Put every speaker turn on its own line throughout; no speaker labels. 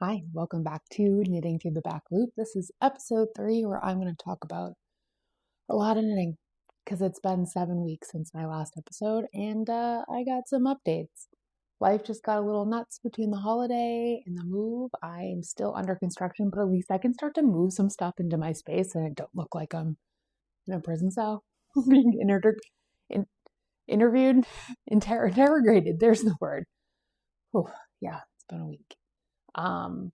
Hi, welcome back to Knitting Through the Back Loop. This is episode 3 where I'm going to talk about a lot of knitting because it's been 7 weeks since my last episode and I got some updates. Life just got a little nuts between the holiday and the move. I'm still under construction, but at least I can start to move some stuff into my space and it don't look like I'm in a prison cell being interrogated. There's the word. Oh, yeah, it's been a week. So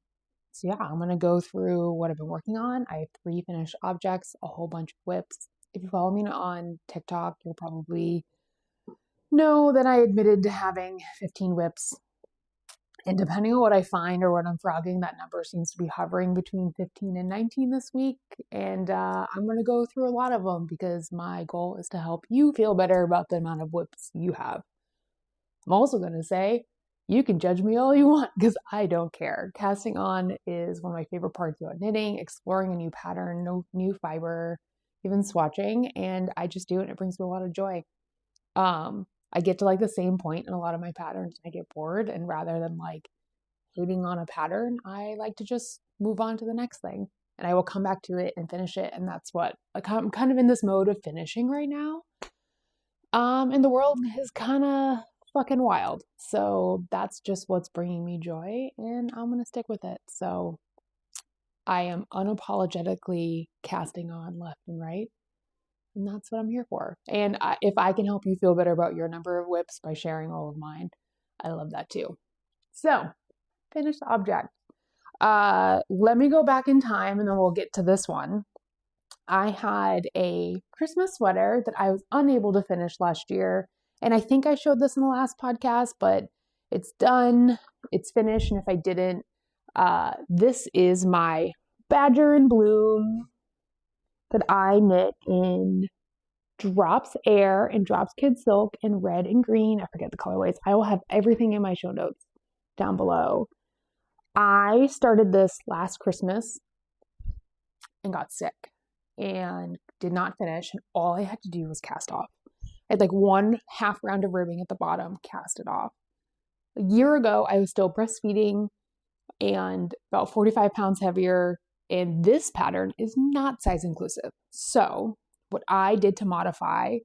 yeah, I'm going to go through what I've been working on. I have 3 finished objects, a whole bunch of whips. If you follow me on TikTok, you'll probably know that I admitted to having 15 whips. And depending on what I find or what I'm frogging, that number seems to be hovering between 15 and 19 this week. And I'm going to go through a lot of them because my goal is to help you feel better about the amount of whips you have. I'm also going to say, you can judge me all you want because I don't care. Casting on is one of my favorite parts about knitting, exploring a new pattern, new fiber, even swatching, and I just do it and it brings me a lot of joy. I get to like the same point in a lot of my patterns and I get bored, and rather than like hating on a pattern, I like to just move on to the next thing and I will come back to it and finish it, and that's what I'm kind of in this mode of finishing right now. And the world is kind of fucking wild. So that's just what's bringing me joy and I'm going to stick with it. So I am unapologetically casting on left and right. And that's what I'm here for. And if I can help you feel better about your number of whips by sharing all of mine, I love that too. So finished object. Let me go back in time and then we'll get to this one. I had a Christmas sweater that I was unable to finish last year. And I think I showed this in the last podcast, but it's done, it's finished. And if I didn't, this is my Badger and Bloom that I knit in Drops Air and Drops Kid Silk in red and green. I forget the colorways. I will have everything in my show notes down below. I started this last Christmas and got sick and did not finish. And all I had to do was cast off. I had like 1/2 round of ribbing at the bottom, cast it off. A year ago, I was still breastfeeding and about 45 pounds heavier, and this pattern is not size inclusive. So what I did to modify,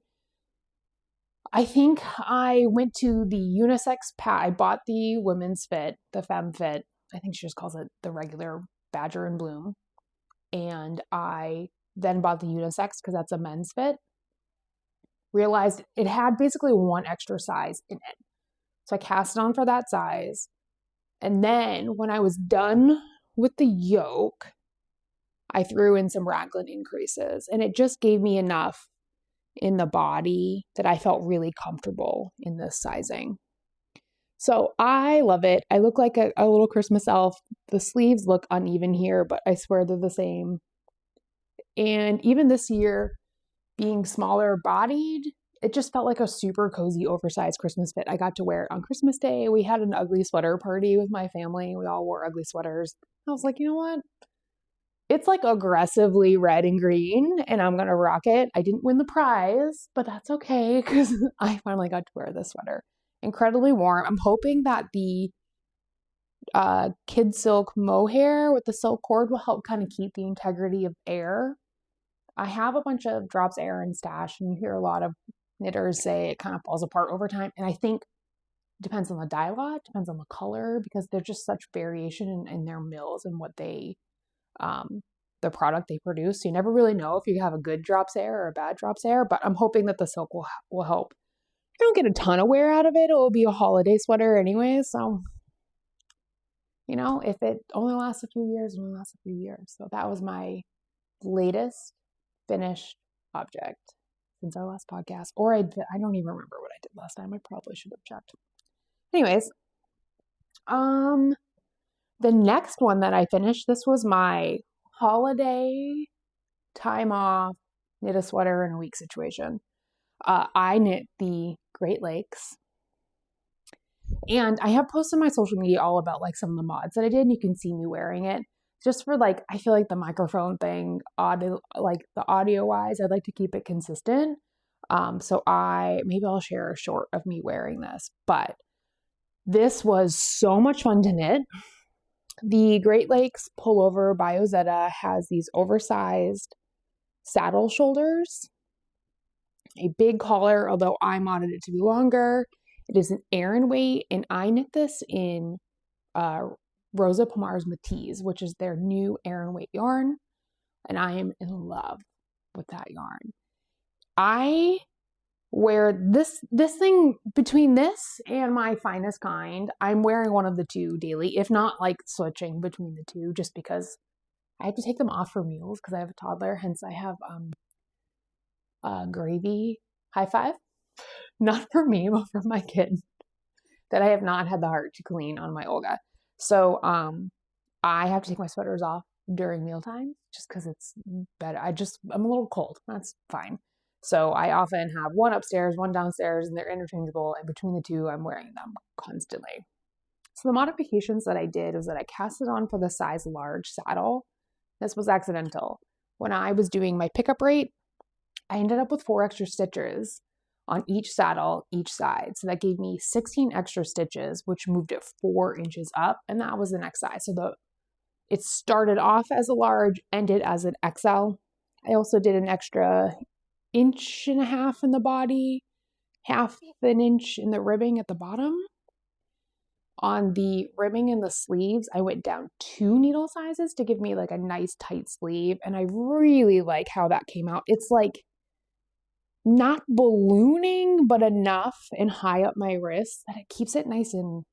I think I went to the unisex I bought the women's fit, the femme fit. I think she just calls it the regular Badger and Bloom. And I then bought the unisex because that's a men's fit. Realized it had basically 1 extra size in it. So I cast it on for that size. And then when I was done with the yoke, I threw in some raglan increases. And it just gave me enough in the body that I felt really comfortable in this sizing. So I love it. I look like a little Christmas elf. The sleeves look uneven here, but I swear they're the same. And even this year, being smaller bodied, it just felt like a super cozy, oversized Christmas fit. I got to wear it on Christmas Day. We had an ugly sweater party with my family. We all wore ugly sweaters. I was like, you know what? It's like aggressively red and green, and I'm going to rock it. I didn't win the prize, but that's okay because I finally got to wear this sweater. Incredibly warm. I'm hoping that the kid silk mohair with the silk cord will help kind of keep the integrity of air. I have a bunch of Drops Air in stash, and you hear a lot of knitters say it kind of falls apart over time. And I think it depends on the dye lot, depends on the color, because there's just such variation in their mills and what they, the product they produce. So you never really know if you have a good Drops Air or a bad Drops Air, but I'm hoping that the silk will help. I don't get a ton of wear out of it. It will be a holiday sweater anyway. So, you know, if it only lasts a few years, it only lasts a few years. So that was my latest finished object since our last podcast, or I don't even remember what I did last time. I probably should have checked. Anyways, the next one that I finished, this was my holiday time off knit a sweater in a week situation. I knit the Great Lakes, and I have posted on my social media all about like some of the mods that I did, and you can see me wearing it. Just for like, I feel like the microphone thing, like the audio wise, I'd like to keep it consistent. So maybe I'll share a short of me wearing this, but this was so much fun to knit. The Great Lakes pullover by Ozetta has these oversized saddle shoulders, a big collar, although I modded it to be longer. It is an Aran weight, and I knit this in Rosa Pomar Matiz, which is their new Aran weight yarn, and I am in love with that yarn. I wear this thing between this and my Finest Kind. I'm wearing one of the two daily, if not like switching between the two, just because I have to take them off for meals because I have a toddler. Hence, I have gravy high five, not for me, but for my kid, that I have not had the heart to clean on my Olga. So I have to take my sweaters off during mealtime just because it's better. I'm a little cold. That's fine. So I often have one upstairs, one downstairs, and they're interchangeable. And between the two, I'm wearing them constantly. So the modifications that I did was that I cast it on for the size large saddle. This was accidental. When I was doing my pickup rate, I ended up with 4 extra stitches on each saddle, each side. So that gave me 16 extra stitches, which moved it 4 inches up, and that was the next size. So it started off as a large, ended as an XL. I also did an extra 1.5 inches in the body, 1/2 inch in the ribbing at the bottom. On the ribbing and the sleeves, I went down 2 needle sizes to give me like a nice tight sleeve, and I really like how that came out. It's like not ballooning, but enough and high up my wrist that it keeps it nice and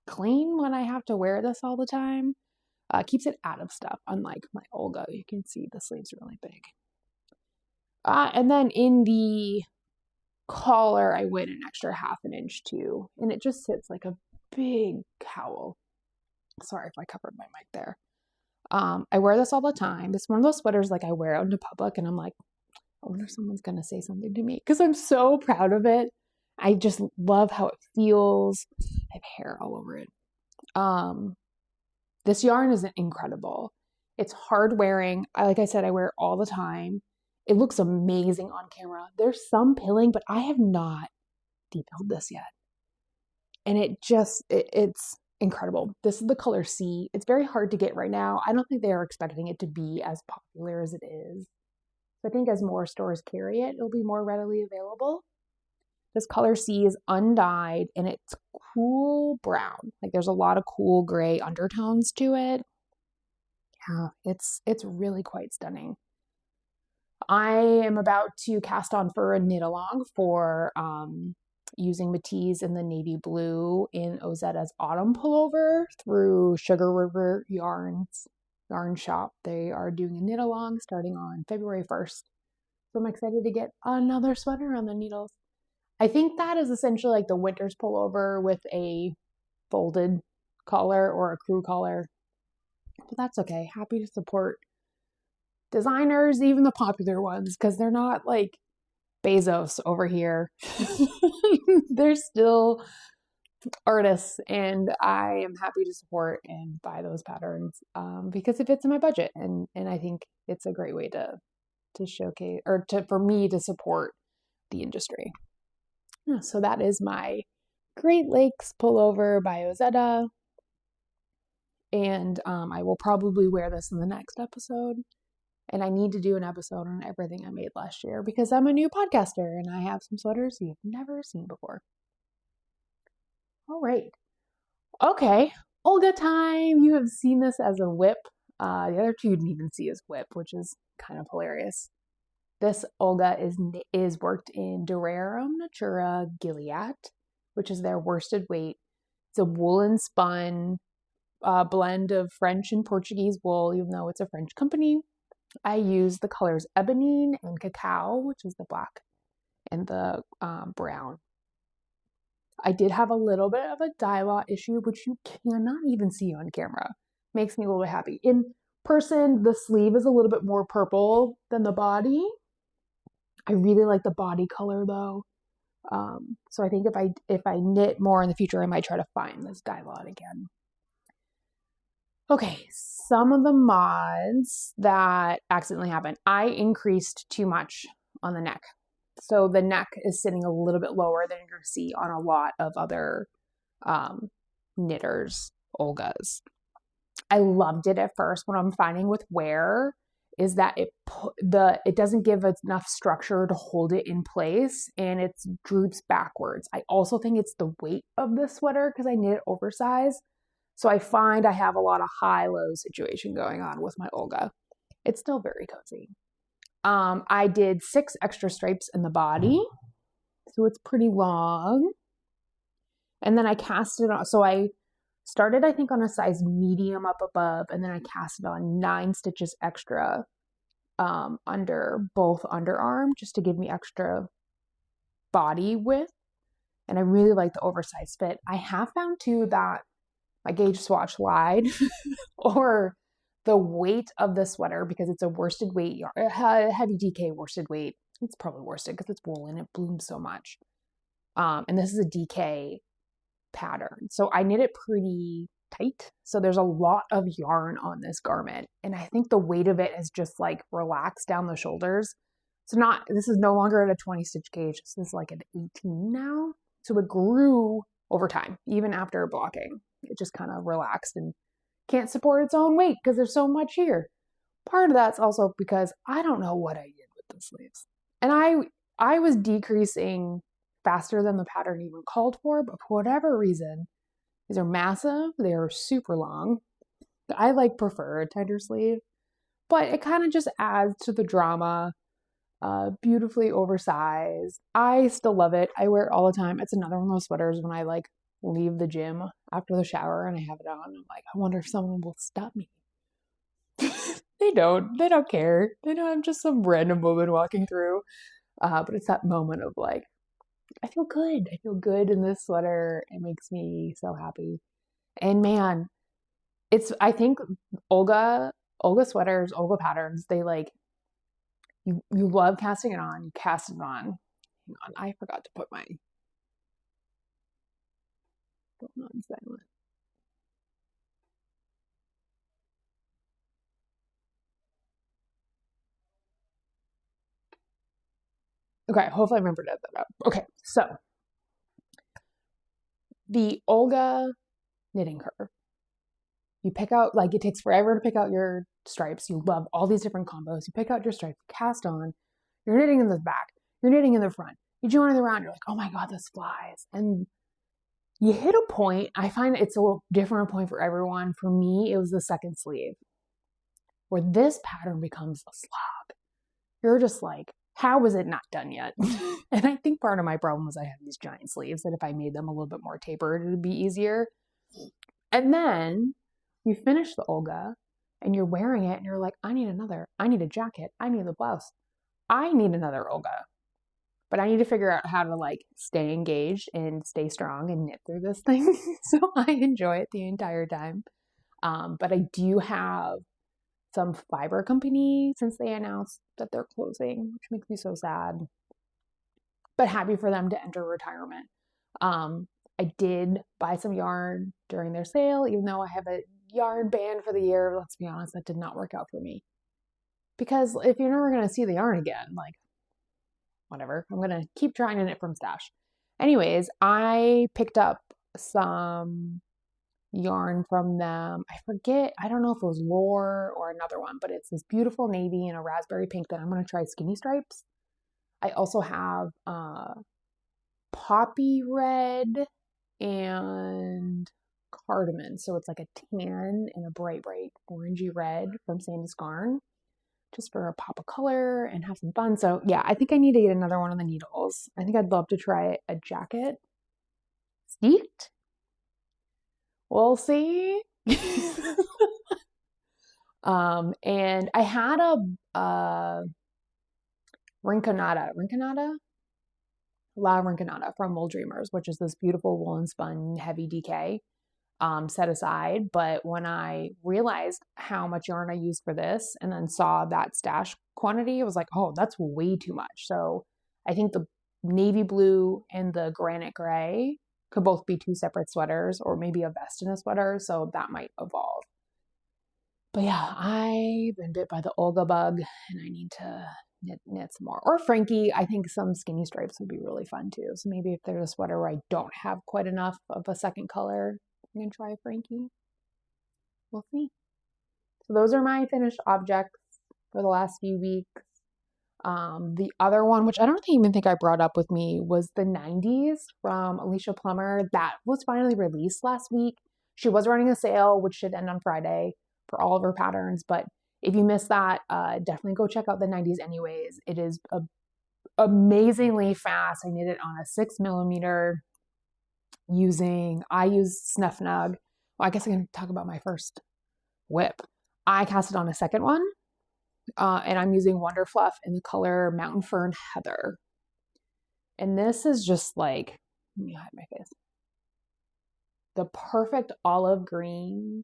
clean when I have to wear this all the time. Keeps it out of stuff, unlike my Olga. You can see the sleeves are really big. And then in the collar, I went an extra 1/2 inch too, and it just sits like a big cowl. Sorry if I covered my mic there. I wear this all the time. It's one of those sweaters like I wear out into public, and I'm like, I wonder if someone's going to say something to me because I'm so proud of it. I just love how it feels. I have hair all over it. This yarn is incredible. It's hard wearing. Like I said, I wear it all the time. It looks amazing on camera. There's some pilling, but I have not depilled this yet. And it's incredible. This is the color C. It's very hard to get right now. I don't think they are expecting it to be as popular as it is. So I think as more stores carry it, it'll be more readily available. This color C is undyed and it's cool brown. Like there's a lot of cool gray undertones to it. Yeah, it's really quite stunning. I am about to cast on for a knit along for using Matiz in the navy blue in Ozetta's autumn pullover through Sugar River Yarn Shop. They are doing a knit along starting on February 1st. So I'm excited to get another sweater on the needles. I think that is essentially like the winter's pullover with a folded collar or a crew collar. But that's okay. Happy to support designers, even the popular ones, because they're not like Bezos over here. They're still artists, and I am happy to support and buy those patterns because it fits in my budget, and I think it's a great way to showcase or for me to support the industry. Yeah, so that is my Great Lakes pullover by Ozetta, and I will probably wear this in the next episode. And I need to do an episode on everything I made last year because I'm a new podcaster and I have some sweaters you've never seen before. All right. Okay. Olga time. You have seen this as a WIP. The other two you didn't even see as WIP, which is kind of hilarious. This Olga is worked in Rerum, Natura, Gilliat, which is their worsted weight. It's a woolen spun blend of French and Portuguese wool, even though it's a French company. I use the colors Ebene and Cacao, which is the black and the brown. I did have a little bit of a dye lot issue, which you cannot even see on camera. Makes me a little bit happy. In person, the sleeve is a little bit more purple than the body. I really like the body color though. So I think if I knit more in the future, I might try to find this dye lot again. Okay, some of the mods that accidentally happened. I increased too much on the neck. So the neck is sitting a little bit lower than you're going to see on a lot of other knitters, Olgas. I loved it at first. What I'm finding with wear is that it doesn't give enough structure to hold it in place, and it droops backwards. I also think it's the weight of the sweater because I knit it oversized. So I find I have a lot of high-low situation going on with my Olga. It's still very cozy. I did 6 extra stripes in the body, so it's pretty long. And then I cast it on. So I started, I think, on a size medium up above, and then I cast it on 9 stitches extra under both underarm just to give me extra body width. And I really like the oversized fit. I have found too that my gauge swatch lied or the weight of the sweater, because it's a worsted weight yarn, heavy DK worsted weight. It's probably worsted because it's wool and it blooms so much. And this is a DK pattern. So I knit it pretty tight. So there's a lot of yarn on this garment. And I think the weight of it is just like relaxed down the shoulders. So this is no longer at a 20 stitch gauge. This is like an 18 now. So it grew over time, even after blocking. It just kind of relaxed and can't support its own weight because there's so much here. Part of that's also because I don't know what I did with the sleeves. And I was decreasing faster than the pattern even called for, but for whatever reason, these are massive. They are super long. I prefer a tighter sleeve, but it kind of just adds to the drama. Beautifully oversized. I still love it. I wear it all the time. It's another one of those sweaters when I leave the gym after the shower and I have it on. I'm like, I wonder if someone will stop me. They don't. They don't care. They know I'm just some random woman walking through. But it's that moment of I feel good. I feel good in this sweater. It makes me so happy. And man, I think Olga sweaters, Olga patterns, they you love casting it on. You cast it on. Hang on, I forgot to put my phone on silent. Okay, hopefully I remember to add that up. Okay, so the Olga knitting curve. You pick out, it takes forever to pick out your stripes. You love all these different combos. You pick out your stripes, cast on. You're knitting in the back. You're knitting in the front. You're joining the round. You're like, oh my God, this flies. And you hit a point. I find it's a little different point for everyone. For me, it was the second sleeve where this pattern becomes a slog. You're just like, how is it not done yet? And I think part of my problem was I have these giant sleeves that if I made them a little bit more tapered, it would be easier. And then you finish the Olga and you're wearing it and you're like, I need another. I need a jacket. I need the blouse. I need another Olga. But I need to figure out how to stay engaged and stay strong and knit through this thing. So I enjoy it the entire time. But I do have some fiber company since they announced that they're closing, which makes me so sad. But happy for them to enter retirement. I did buy some yarn during their sale, even though I have a yarn ban for the year. Let's be honest, that did not work out for me. Because if you're never going to see the yarn again, whatever, I'm going to keep trying to knit from stash. Anyways, I picked up some yarn from them. I forget, I don't know if it was Lore or another one, but it's this beautiful navy and a raspberry pink that I'm going to try skinny stripes. I also have poppy red and cardamom. So it's like a tan and a bright orangey red from Sandnes Garn, just for a pop of color and have some fun. So yeah, I think I need to get another one of the needles. I think I'd love to try a jacket. Steeked? We'll see. And I had a Rinconada La Rinconada from Wool Dreamers, which is this beautiful woolen spun heavy DK set aside. But when I realized how much yarn I used for this and then saw that stash quantity, I was like, oh, that's way too much. So I think the navy blue and the granite gray could both be 2 separate sweaters, or maybe a vest and a sweater. So that might evolve. But yeah, I've been bit by the Olga bug and I need to knit some more. Or Frankie, I think some skinny stripes would be really fun too. So maybe if there's a sweater where I don't have quite enough of a second color, I'm going to try a Frankie. we'll see. So those are my finished objects for the last few weeks. The other one, which I don't even think I brought up with me, was the 90s from Alicia Plummer. That was finally released last week. She was running a sale, which should end on Friday for all of her patterns. But if you missed that, definitely go check out the 90s anyways. It is amazingly fast. I knit it on a 6mm I use Snuff Nug. Well, I guess I can talk about my first WIP. I cast it on a second one. And I'm using Wonderfluff in the color Mountain Fern Heather. And this is just like, let me hide my face. The perfect olive green,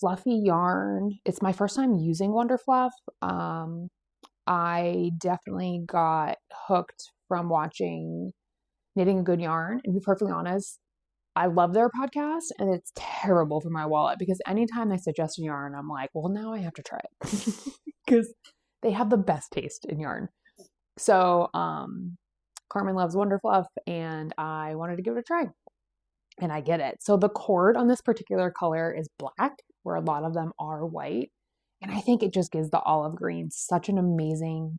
fluffy yarn. It's my first time using Wonderfluff. I definitely got hooked from watching Knitting a Good Yarn. And to be perfectly honest, I love their podcast, and it's terrible for my wallet because anytime they suggest a yarn, I'm like, well, now I have to try it because they have the best taste in yarn. So Carmen loves Wonderfluff, and I wanted to give it a try, and I get it. So the cord on this particular color is black, where a lot of them are white, and I think it just gives the olive green such an amazing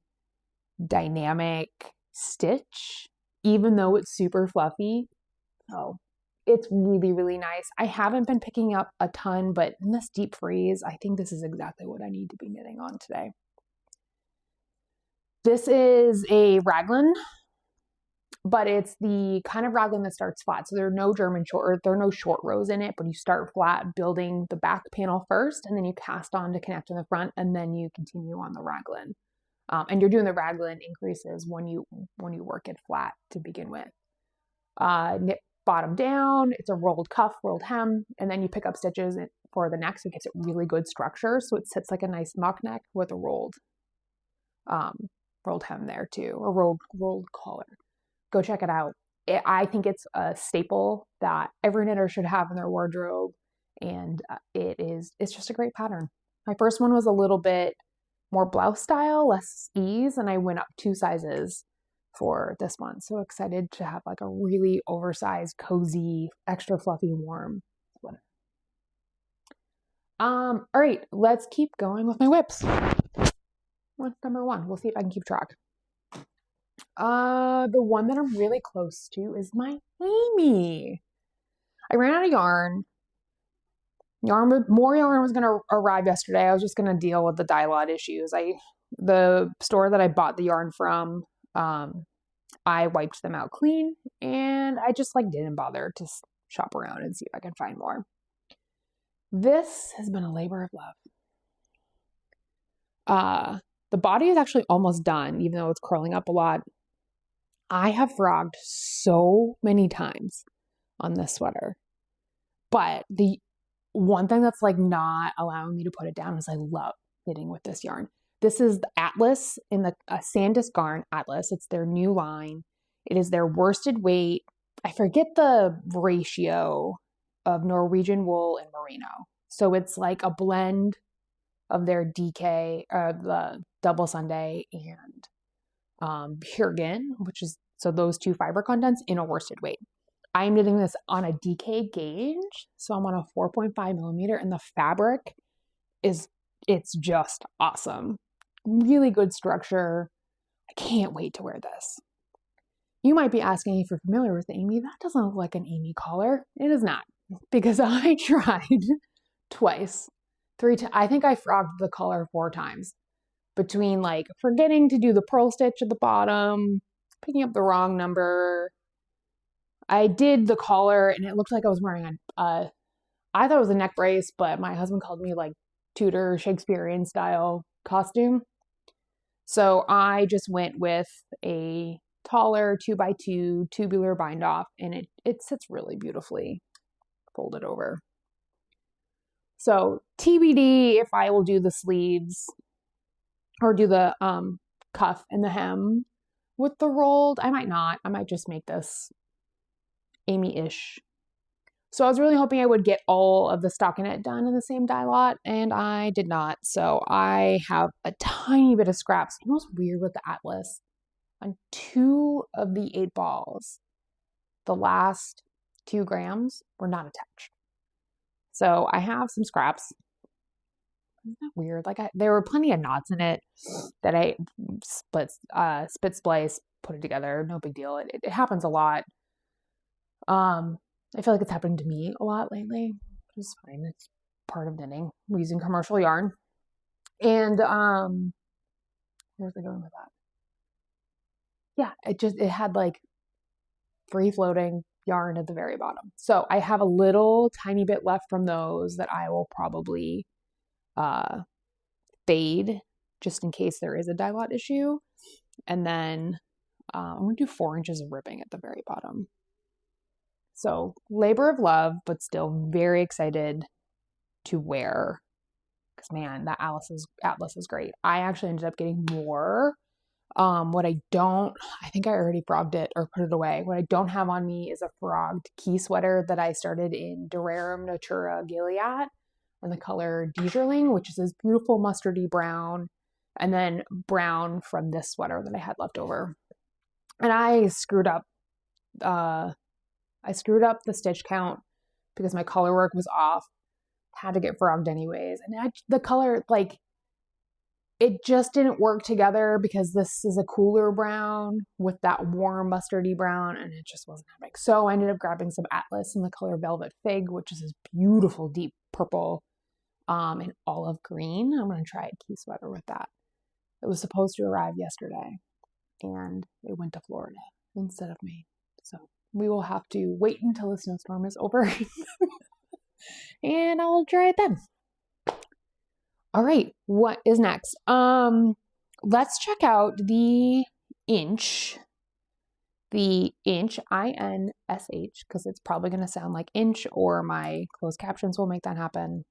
dynamic stitch, even though it's super fluffy. So it's really, really nice. I haven't been picking up a ton, but in this deep freeze, I think this is exactly what I need to be knitting on today. This is a raglan, but it's the kind of raglan that starts flat. So there are no short rows in it, but you start flat building the back panel first, and then you cast on to connect in the front, and then you continue on the raglan. And you're doing the raglan increases when you work it flat to begin with. Knit bottom down, it's a rolled cuff, rolled hem, and then you pick up stitches for the neck, so it gives it really good structure. So it sits like a nice mock neck with a rolled hem there too, or rolled collar. Go check it out. I think it's a staple that every knitter should have in their wardrobe, and it's just a great pattern. My first one was a little bit more blouse style, less ease, and I went up 2 sizes for this one. So excited to have like a really oversized, cozy, extra fluffy, warm sweater. All right, let's keep going with my WIPs. What's number 1? We'll see if I can keep track. The one that I'm really close to is my Amy. I ran out of yarn. More yarn was gonna arrive yesterday. I was just gonna deal with the dye lot issues. The store that I bought the yarn from, I wiped them out clean, and I just didn't bother to shop around and see if I can find more. This has been a labor of love. The body is actually almost done, even though it's curling up a lot. I have frogged so many times on this sweater, but the one thing that's not allowing me to put it down is I love knitting with this yarn. This is the Atlas in the Sandnes Garn Atlas. It's their new line. It is their worsted weight. I forget the ratio of Norwegian wool and merino. So it's like a blend of their DK, the double Sunday, and Purgen, which is, so those 2 fiber contents in a worsted weight. I am knitting this on a DK gauge, so I'm on a 4.5mm, and the fabric it's just awesome. Really good structure. I can't wait to wear this. You might be asking if you're familiar with Amy. That doesn't look like an Amy collar. It is not, because I tried twice, 3 times. I think I frogged the collar 4 times, between forgetting to do the purl stitch at the bottom, picking up the wrong number. I did the collar, and it looked like I was wearing I thought it was a neck brace, but my husband called me Tudor Shakespearean style costume. So I just went with a taller 2x2 tubular bind off, and it sits really beautifully folded over. So TBD if I will do the sleeves or do the cuff and the hem with the rolled. I might not. I might just make this Amy-ish. So I was really hoping I would get all of the stockinette done in the same dye lot, and I did not. So I have a tiny bit of scraps. You know what's weird with the Atlas? On 2 of the 8 balls, the last 2 grams were not attached. So I have some scraps. Isn't that weird? Like there were plenty of knots in it that I spit splice, put it together. No big deal. It happens a lot. I feel like it's happening to me a lot lately. It's fine. It's part of knitting. We're using commercial yarn. And where's I going with that? Yeah, it had like free floating yarn at the very bottom. So I have a little tiny bit left from those that I will probably fade just in case there is a dye lot issue. And then I'm going to do 4 inches of ribbing at the very bottom. So labor of love, but still very excited to wear. Because man, that Atlas is great. I actually ended up getting more. What I think I already frogged it or put it away. What I don't have on me is a frogged key sweater that I started in Rerum, Natura, Gilliat, in the color Diegerling, which is this beautiful mustardy brown, and then brown from this sweater that I had left over. And I screwed up the stitch count because my color work was off. Had to get frogged anyways. And the color, like, it just didn't work together because this is a cooler brown with that warm mustardy brown, and it just wasn't happening. So I ended up grabbing some Atlas in the color Velvet Fig, which is this beautiful deep purple and olive green. I'm going to try a key sweater with that. It was supposed to arrive yesterday, and it went to Florida instead of me. So we will have to wait until the snowstorm is over, and I'll try it then. All right, what is next? Let's check out the Insh. The Insh, INSH, because it's probably going to sound like Inch, or my closed captions will make that happen,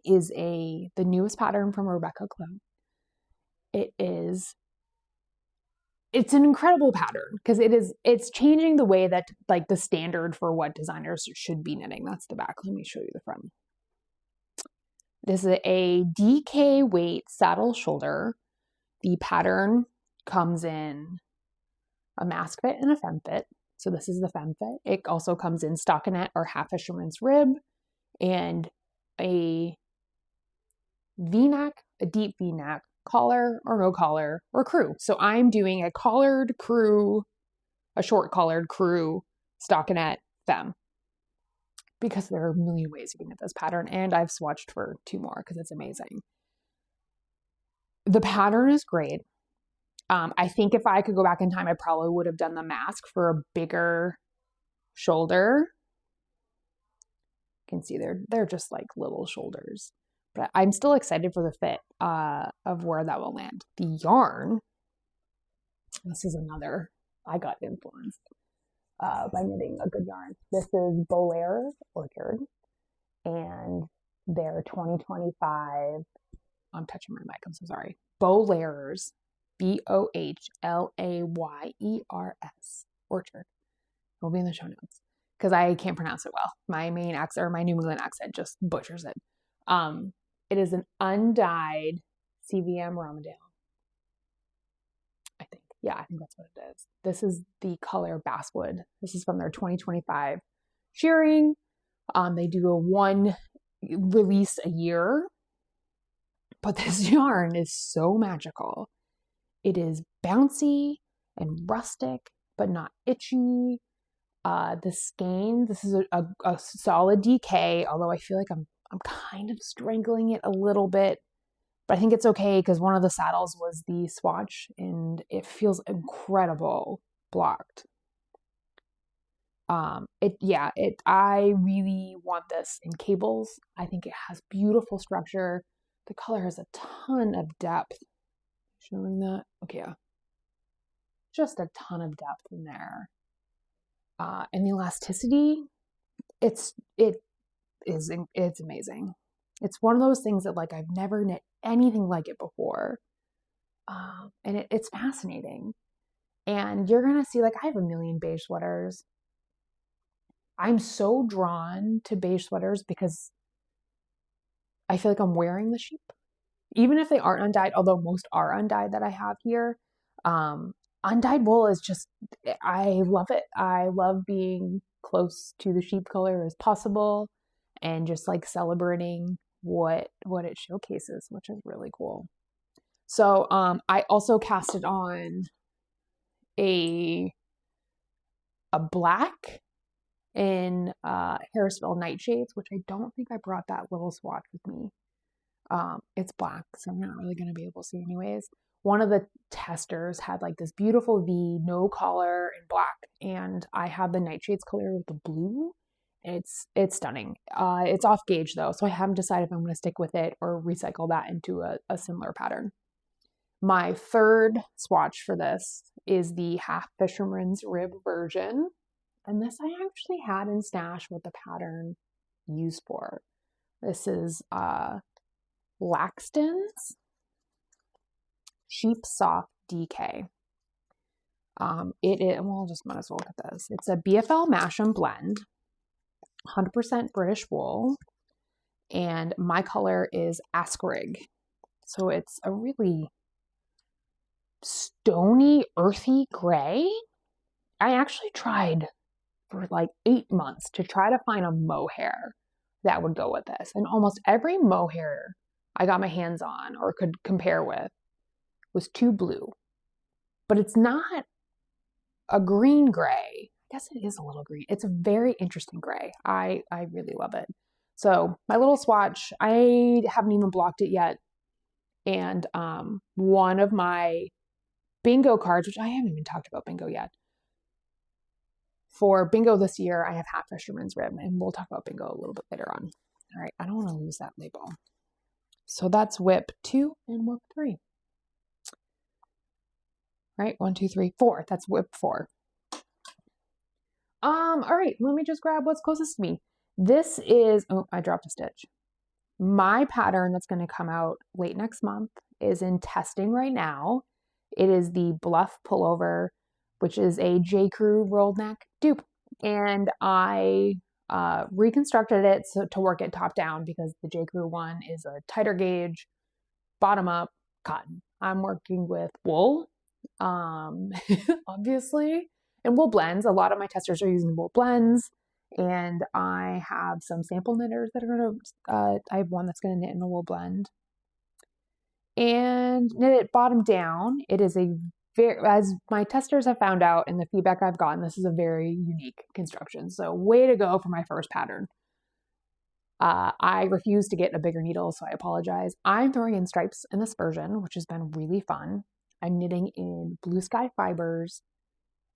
is the newest pattern from Rebecca Clow. It's an incredible pattern because it's changing the way that, like, the standard for what designers should be knitting. That's the back. Let me show you the front. This is a DK weight saddle shoulder. The pattern comes in a mask fit and a femme fit. So this is the femme fit. It also comes in stockinette or half fisherman's rib, and a V-neck, a deep V-neck, collar or no collar, or crew. So I'm doing a collared crew, a short collared crew stockinette femme, because there are a million ways you can knit this pattern, and I've swatched for 2 more because it's amazing. The pattern is great. I think if I could go back in time, I probably would have done the mask for a bigger shoulder. You can see they're just like little shoulders, but I'm still excited for the fit of where that will land. The yarn, this is another, I got influenced by knitting a good yarn. This is Boylayer Orchard, and their 2025, I'm touching my mic, I'm so sorry. Boylayers, BOHLAYERS, Orchard. It'll be in the show notes because I can't pronounce it well. My main accent, or my New England accent, just butchers it. It is an undyed CVM Romandale. I think that's what it is. This is the color Basswood. This is from their 2025 shearing. They do a 1 release a year, but this yarn is so magical. It is bouncy and rustic, but not itchy. The skein, this is a solid DK, although I feel like I'm kind of strangling it a little bit, but I think it's okay because one of the saddles was the swatch, and it feels incredible blocked. I really want this in cables. I think it has beautiful structure. The color has a ton of depth. Showing that? Okay, yeah. Just a ton of depth in there. And the elasticity, it's amazing. It's one of those things that, like, I've never knit anything like it before. And it's fascinating. And you're going to see, like, I have a million beige sweaters. I'm so drawn to beige sweaters because I feel like I'm wearing the sheep. Even if they aren't undyed, although most are undyed that I have here. Undyed wool is just, I love it. I love being close to the sheep color as possible. and just like celebrating what it showcases, which is really cool. So I also casted on a black in Harrisville Nightshades, which I don't think I brought that little swatch with me. It's black, so I'm not really going to be able to see anyways. One of the testers had like this beautiful V, no collar, in black, and I have the Nightshades color with the blue. It's stunning. It's off gauge though, so I haven't decided if I'm going to stick with it or recycle that into a similar pattern. My third swatch for this is the Half Fisherman's Rib version, and this I actually had in stash with the pattern used for. This is Laxton's Sheep Soft DK. It is, well, just might as well look at this. It's a BFL mash and blend, 100% British wool, and my color is Ascarig. So it's a really stony, earthy gray. I actually tried for like 8 months to try to find a mohair that would go with this. And almost every mohair I got my hands on or could compare with was too blue. But it's not a green gray. I guess it is a little green. It's a very interesting gray. I really love it. So my little swatch, I haven't even blocked it yet. And one of my bingo cards, which I haven't even talked about bingo yet. For bingo this year, I have Half Fisherman's Rib, and we'll talk about bingo a little bit later on. All right, I don't want to lose that label. So that's WIP 2 and WIP 3. Right, 1, 2, 3, 4. That's WIP 4. All right, let me just grab what's closest to me. This is, oh, I dropped a stitch. My pattern that's going to come out late next month is in testing right now. It is the Bluff pullover, which is a J. Crew rolled neck dupe. And I reconstructed it to work it top down because the J. Crew one is a tighter gauge, bottom up cotton. I'm working with wool, obviously, and wool blends. A lot of my testers are using wool blends. And I have some sample knitters that are going to, I have one that's going to knit in a wool blend. And knit it bottom down. It is a very, as my testers have found out and the feedback I've gotten, this is a very unique construction. So way to go for my first pattern. I refuse to get a bigger needle, so I apologize. I'm throwing in stripes in this version, which has been really fun. I'm knitting in Blue Sky Fibers,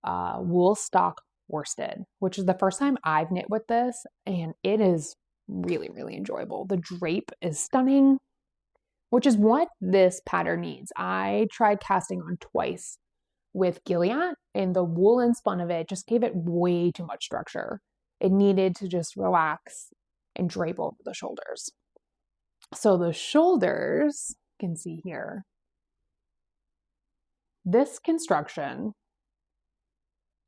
wool stock worsted, which is the first time I've knit with this, and it is really, really enjoyable. The drape is stunning, which is what this pattern needs. I tried casting on twice with Gilliat, and the woolen spun of it just gave it way too much structure. It needed to just relax and drape over the shoulders. So the shoulders, you can see here, this construction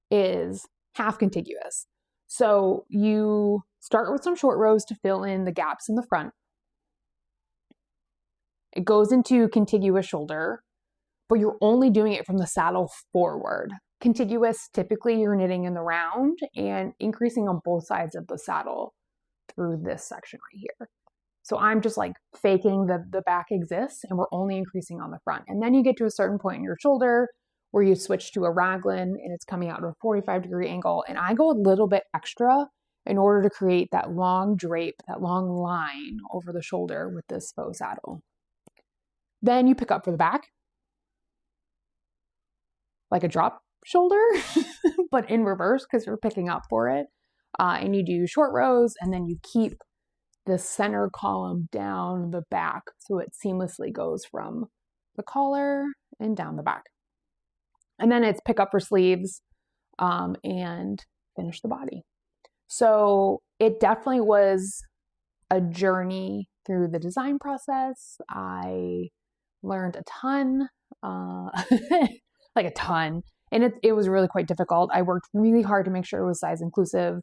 is half contiguous. So you start with some short rows to fill in the gaps in the front. It goes into contiguous shoulder, but you're only doing it from the saddle forward. Contiguous, typically you're knitting in the round and increasing on both sides of the saddle through this section right here. So I'm just like faking the back exists and we're only increasing on the front. And then you get to a certain point in your shoulder where you switch to a raglan and it's coming out at a 45-degree angle. And I go a little bit extra in order to create that long drape, that long line over the shoulder with this faux saddle. Then you pick up for the back, like a drop shoulder, but in reverse because you're picking up for it. And you do short rows and then you keep the center column down the back so it seamlessly goes from the collar and down the back. And then it's pick up for sleeves and finish the body. So it definitely was a journey through the design process. I learned a ton, like a ton, and it was really quite difficult. I worked really hard to make sure it was size inclusive,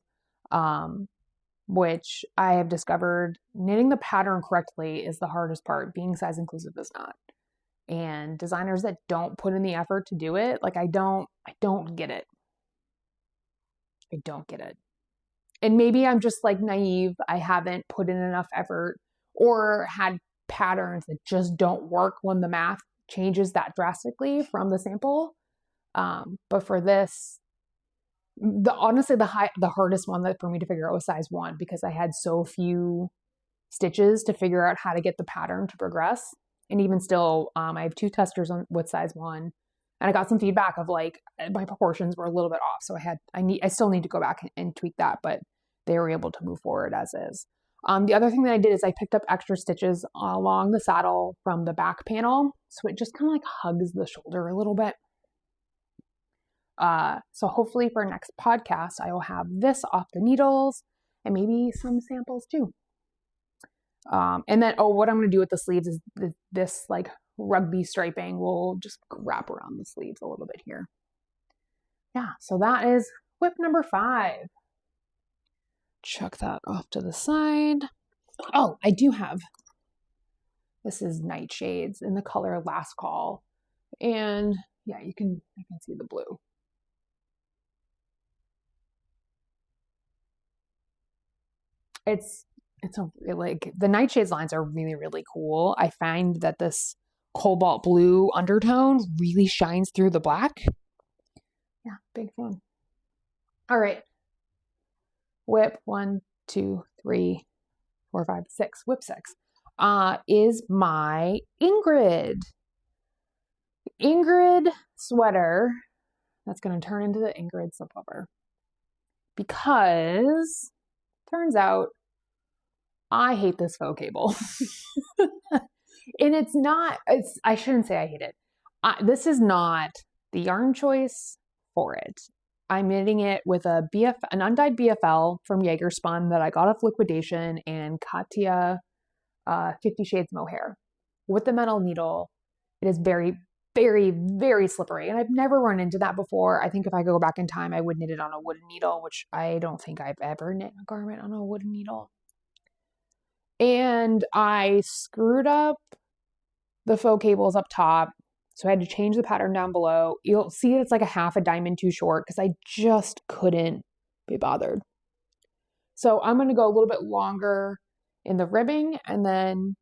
which I have discovered knitting the pattern correctly is the hardest part. Being size inclusive is not. And designers that don't put in the effort to do it, like I don't get it. I don't get it. and maybe I'm just like naive. I haven't put in enough effort or had patterns that just don't work when the math changes that drastically from the sample. But for this, honestly, the hardest one that for me to figure out was size 1 because I had so few stitches to figure out how to get the pattern to progress. And even still, I have 2 testers with size 1, and I got some feedback of like my proportions were a little bit off. So I still need to go back and tweak that, but they were able to move forward as is. The other thing that I did is I picked up extra stitches along the saddle from the back panel. So it just kind of like hugs the shoulder a little bit. So hopefully for next podcast, I will have this off the needles and maybe some samples too. And then, what I'm going to do with the sleeves is this like rugby striping. We'll just wrap around the sleeves a little bit here. Yeah, so that is WIP number 5. Chuck that off to the side. Oh, I do have, this is Nightshades in the color Last Call. And yeah, I can see the blue. It's like the Nightshades lines are really, really cool. I find that this cobalt blue undertone really shines through the black. Yeah, big fan. All right. WIP 1, 2, 3, 4, 5, 6. WIP 6 is my Ingrid sweater that's going to turn into the Ingrid slipover, because turns out I hate this faux cable. And I shouldn't say I hate it. This is not the yarn choice for it. I'm knitting it with an undyed BFL from Jaegerspun that I got off liquidation, and Katia 50 Shades Mohair with the metal needle. It is very, very, very slippery, and I've never run into that before. I think if I go back in time, I would knit it on a wooden needle, which I don't think I've ever knit a garment on a wooden needle. And I screwed up the faux cables up top, so I had to change the pattern down below. You'll see it's like a half a diamond too short because I just couldn't be bothered. So I'm going to go a little bit longer in the ribbing, and then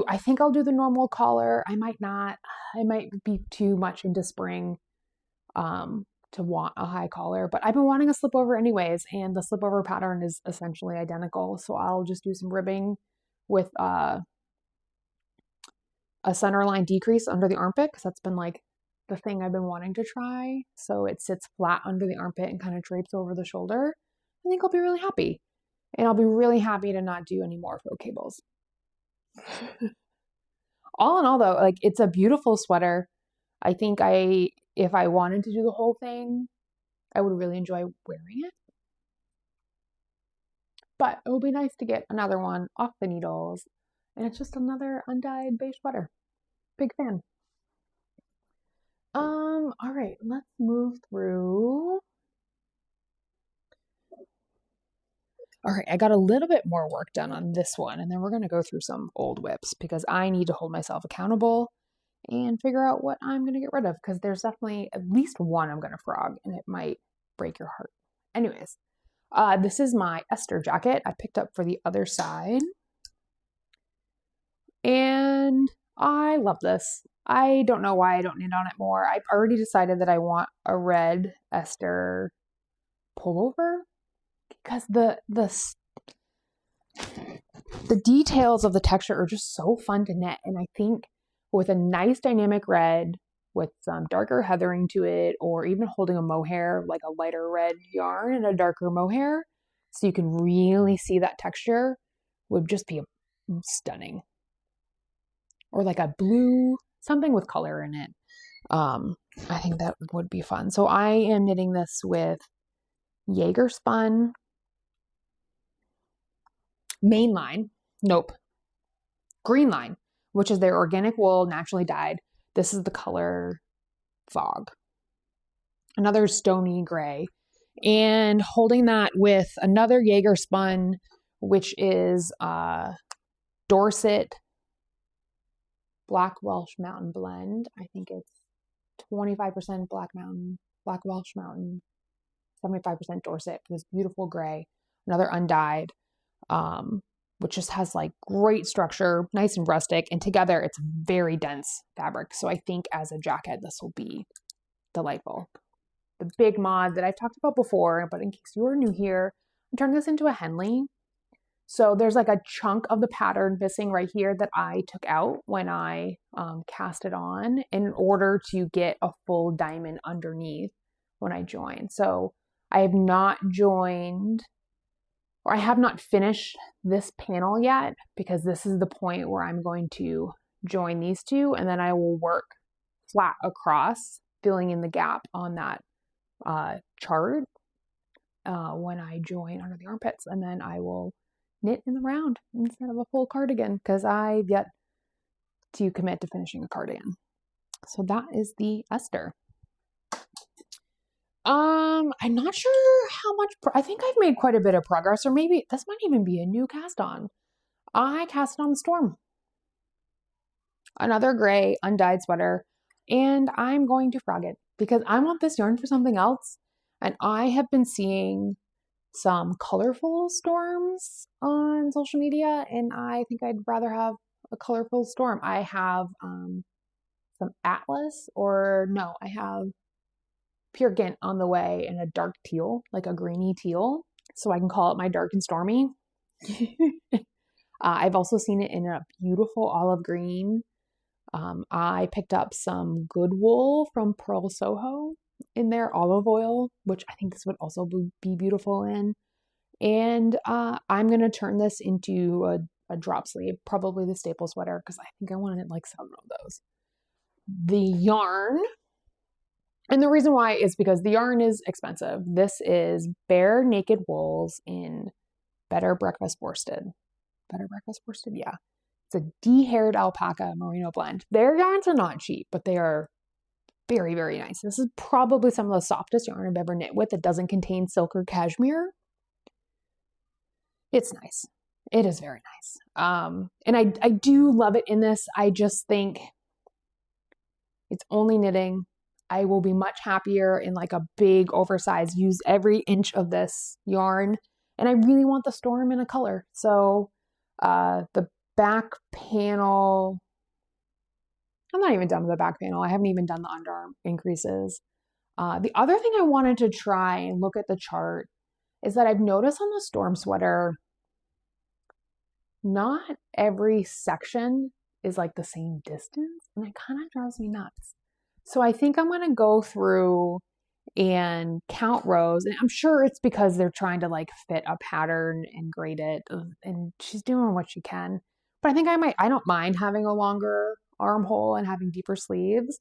I think I'll do the normal collar. I might not. I might be too much into spring to want a high collar, but I've been wanting a slip over anyways, and the slip over pattern is essentially identical. So I'll just do some ribbing with a center line decrease under the armpit, because that's been like the thing I've been wanting to try. So it sits flat under the armpit and kind of drapes over the shoulder. I think I'll be really happy. And I'll be really happy to not do any more faux cables. All in all though, like, it's a beautiful sweater. I think if I wanted to do the whole thing, I would really enjoy wearing it. But it would be nice to get another one off the needles. And it's just another undyed beige sweater. Big fan. All right, let's move through. All right, I got a little bit more work done on this one, and then we're going to go through some old WIPs because I need to hold myself accountable and figure out what I'm going to get rid of, because there's definitely at least one I'm going to frog, and it might break your heart. Anyways, this is my Esther jacket I picked up for the other side. And I love this. I don't know why I don't knit on it more. I've already decided that I want a red Esther pullover, because the details of the texture are just so fun to knit. And I think with a nice dynamic red with some darker heathering to it, or even holding a mohair, like a lighter red yarn and a darker mohair, so you can really see that texture, would just be stunning. Or like a blue, something with color in it. I think that would be fun. So I am knitting this with Jaegerspun green line, which is their organic wool, naturally dyed. This is the color Fog, another stony gray, and holding that with another Jaegerspun, which is Dorset Black Welsh Mountain blend. I think it's 25% Black Welsh Mountain, 75% Dorset for this beautiful gray, another undyed, which just has like great structure, nice and rustic, and together it's very dense fabric. So I think as a jacket, this will be delightful. The big mod that I've talked about before, but in case you are new here, I'm turning this into a Henley. So there's like a chunk of the pattern missing right here that I took out when I cast it on in order to get a full diamond underneath when I joined. So I have not joined, or I have not finished this panel yet, because this is the point where I'm going to join these two, and then I will work flat across, filling in the gap on that chart when I join under the armpits, and then I will knit in the round instead of a full cardigan, because I've yet to commit to finishing a cardigan. So that is the Esther. I'm not sure how much, I think I've made quite a bit of progress, or maybe this might even be a new cast on. I cast on the Storm. Another gray undyed sweater, and I'm going to frog it because I want this yarn for something else. And I have been seeing some colorful storms on social media, and I think I'd rather have a colorful storm. I have some Atlas, or no, I have Pure Gint on the way in a dark teal, like a greeny teal, so I can call it my dark and stormy. I've also seen it in a beautiful olive green. I picked up some good wool from Pearl Soho in their olive oil, which I think this would also be beautiful in. And I'm going to turn this into a drop sleeve, probably the staple sweater, because I think I wanted like 7 of those. The yarn, and the reason why is because the yarn is expensive. This is Bare Naked Wools in Better Breakfast Worsted. Better Breakfast Worsted, yeah. It's a de-haired alpaca merino blend. Their yarns are not cheap, but they are very, very nice. This is probably some of the softest yarn I've ever knit with that doesn't contain silk or cashmere. It's nice. It is very nice. And I do love it in this. I just think it's only knitting. I will be much happier in like a big oversized, use every inch of this yarn. And I really want the Storm in a color. So the back panel, I'm not even done with the back panel. I haven't even done the underarm increases. The other thing I wanted to try and look at the chart is that I've noticed on the Storm sweater, not every section is like the same distance, and it kind of drives me nuts. So I think I'm going to go through and count rows, and I'm sure it's because they're trying to like fit a pattern and grade it, and she's doing what she can. But I think I don't mind having a longer armhole and having deeper sleeves,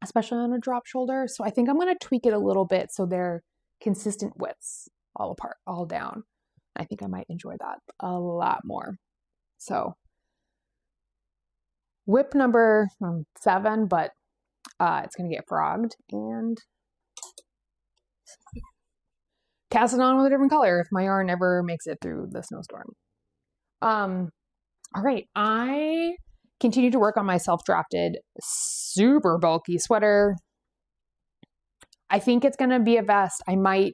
especially on a drop shoulder. So I think I'm going to tweak it a little bit so they're consistent widths all apart, all down. I think I might enjoy that a lot more. So WIP number 7, but it's going to get frogged, and cast it on with a different color if my yarn ever makes it through the snowstorm. All right, I continue to work on my self-drafted super bulky sweater. I think it's going to be a vest. The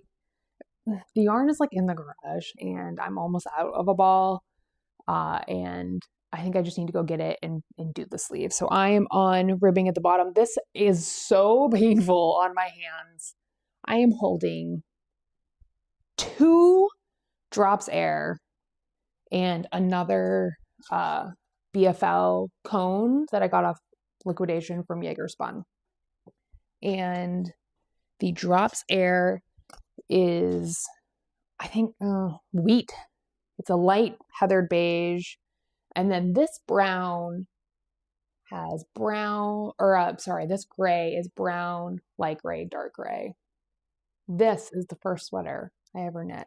yarn is like in the garage and I'm almost out of a ball. And I think I just need to go get it and do the sleeve. So I am on ribbing at the bottom. This is so painful on my hands. I am holding 2 drops air and another BFL cone that I got off liquidation from Jaeger Spun. And the drops air is, I think, wheat. It's a light heathered beige. And then this brown has brown, or this gray is brown, light gray, dark gray. This is the first sweater I ever knit.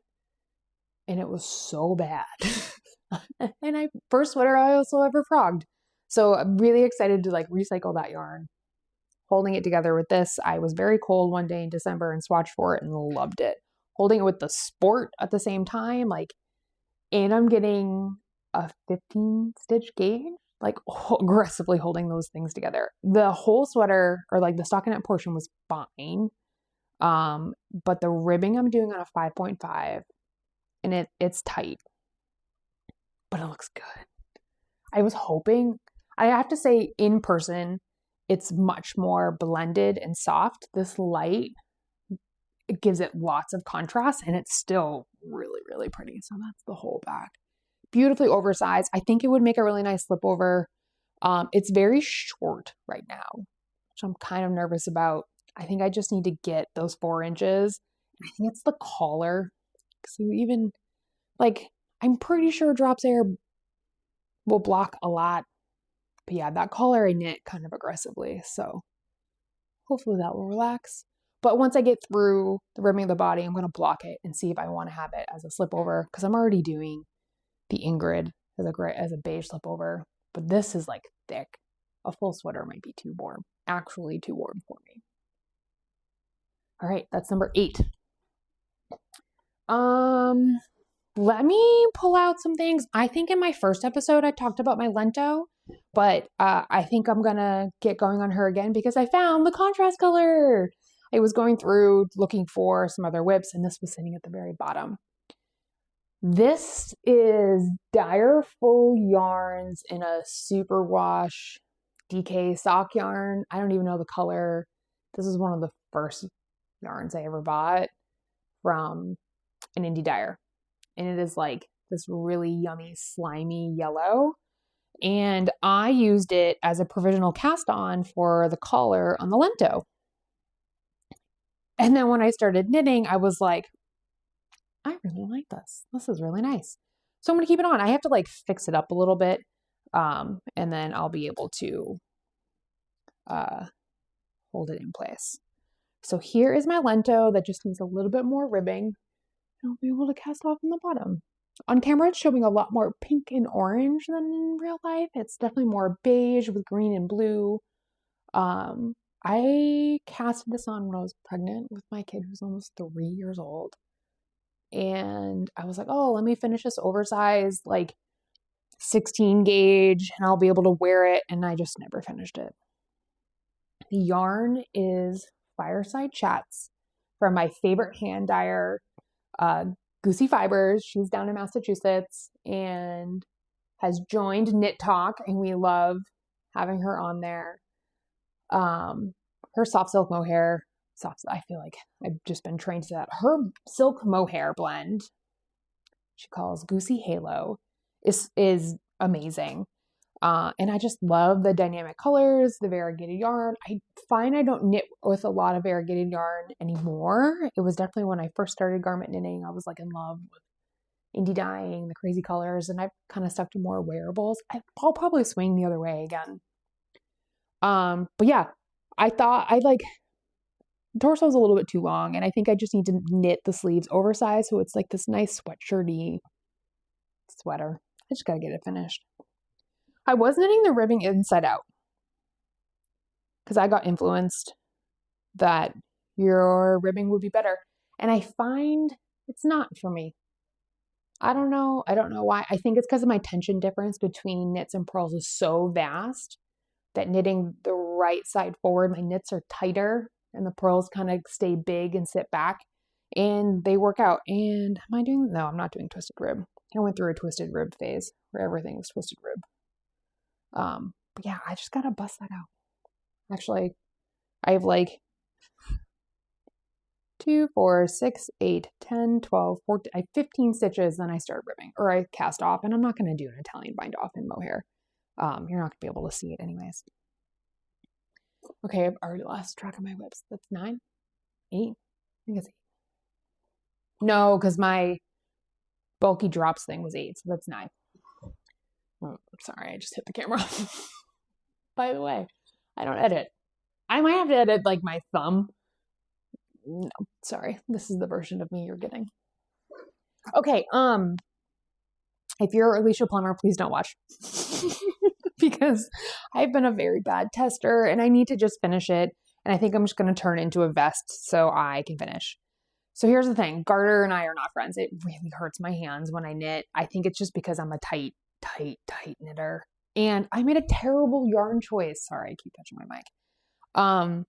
And it was so bad. And first sweater I also ever frogged. So I'm really excited to like recycle that yarn. Holding it together with this, I was very cold one day in December and swatched for it and loved it. Holding it with the Sport at the same time, and I'm getting a 15 stitch gauge, aggressively holding those things together. The whole sweater, or like the stockinette portion, was fine. But the ribbing I'm doing on a 5.5 and it's tight, but it looks good. I was hoping, I have to say in person, it's much more blended and soft. This light, it gives it lots of contrast and it's still really, really pretty. So that's the whole back. Beautifully oversized. I think it would make a really nice slip over. It's very short right now, which I'm kind of nervous about. I think I just need to get those 4 inches. I think it's the collar. So even, like, I'm pretty sure drops air will block a lot. But yeah, that collar I knit kind of aggressively. So hopefully that will relax. But once I get through the ribbing of the body, I'm going to block it and see if I want to have it as a slip over. Because I'm already doing the Ingrid as a beige slip over. But this is like thick. A full sweater might be too warm. Actually too warm for me. All right, that's number 8. Let me pull out some things. I think in my first episode I talked about my Lento, but I think I'm gonna get going on her again because I found the contrast color. I was going through looking for some other WIPs and this was sitting at the very bottom. This is Dyer Full Yarns in a superwash DK sock yarn. I don't even know the color. This is one of the first yarns I ever bought from an indie dyer. And it is like this really yummy, slimy yellow. And I used it as a provisional cast on for the collar on the Lento. And then when I started knitting, I was like, I really like this. This is really nice. So I'm going to keep it on. I have to like fix it up a little bit. And then I'll be able to hold it in place. So here is my Lento that just needs a little bit more ribbing. And I'll be able to cast off in the bottom. On camera, it's showing a lot more pink and orange than in real life. It's definitely more beige with green and blue. I casted this on when I was pregnant with my kid who's almost 3 years old. And I was like, oh, let me finish this oversized, like 16 gauge, and I'll be able to wear it. And I just never finished it. The yarn is Fireside Chats from my favorite hand dyer, Goosey Fibers. She's down in Massachusetts and has joined Knit Talk, and we love having her on there. Her soft silk mohair, I feel like I've just been trained to that. Her silk mohair blend, she calls Goosey Halo, is amazing. And I just love the dynamic colors, the variegated yarn. I find I don't knit with a lot of variegated yarn anymore. It was definitely when I first started garment knitting, I was like in love with indie dyeing, the crazy colors, and I've kind of stuck to more wearables. I'll probably swing the other way again. But yeah, I thought the torso's a little bit too long, and I think I just need to knit the sleeves oversized so it's like this nice sweatshirty sweater. I just gotta get it finished. I was knitting the ribbing inside out because I got influenced that your ribbing would be better. And I find it's not for me. I don't know why. I think it's because of my tension difference between knits and purls is so vast that knitting the right side forward, my knits are tighter and the purls kind of stay big and sit back and they work out. And no, I'm not doing twisted rib. I went through a twisted rib phase where everything was twisted rib. But yeah, I just gotta bust that out. Actually, I have like 2, 4, 6, 8, 10, 12, 14, I have 15 stitches, then I start ribbing, or I cast off, and I'm not gonna do an Italian bind off in mohair. You're not gonna be able to see it anyways. Okay, I've already lost track of my WIPs. That's 9, 8, I think it's 8. No, because my bulky drops thing was 8, so that's 9. Oh, sorry, I just hit the camera. By the way, I don't edit. I might have to edit like my thumb. No, sorry. This is the version of me you're getting. Okay, if you're Alicia Plummer, please don't watch. Because I've been a very bad tester and I need to just finish it. And I think I'm just going to turn it into a vest so I can finish. So here's the thing. Garter and I are not friends. It really hurts my hands when I knit. I think it's just because I'm a tight knitter. And I made a terrible yarn choice. Sorry, I keep touching my mic.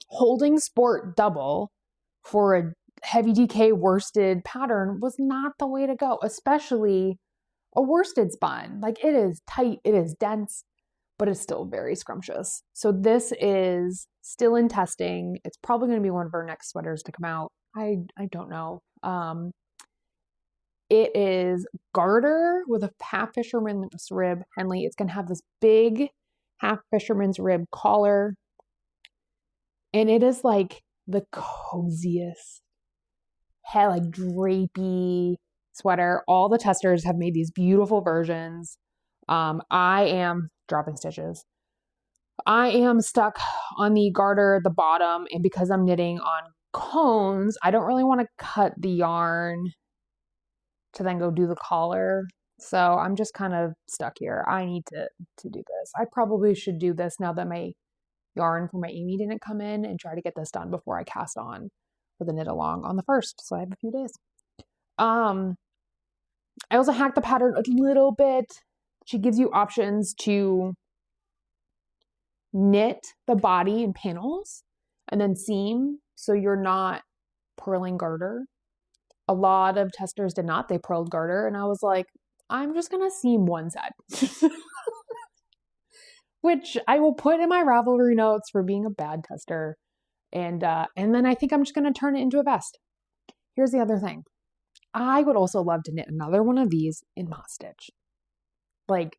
holding sport double for a heavy DK worsted pattern was not the way to go, especially a worsted spun. Like, it is tight, it is dense, but it's still very scrumptious. So this is still in testing. It's probably going to be one of our next sweaters to come out. I don't know. It is garter with a half fisherman's rib Henley. It's going to have this big half fisherman's rib collar. And it is like the coziest, like drapey sweater. All the testers have made these beautiful versions. I am dropping stitches. I am stuck on the garter at the bottom, and because I'm knitting on cones, I don't really want to cut the yarn to then go do the collar. So I'm just kind of stuck here. I need to do this. I probably should do this now that my yarn for my Amy didn't come in, and try to get this done before I cast on for the knit along on the 1st. So I have a few days. I also hacked the pattern a little bit. She gives you options to knit the body in panels and then seam, so you're not purling garter. A lot of testers did not. They purled garter, and I was like, I'm just gonna seam one side. Which I will put in my Ravelry notes for being a bad tester. And then I think I'm just gonna turn it into a vest. Here's the other thing. I would also love to knit another one of these in moss stitch. Like,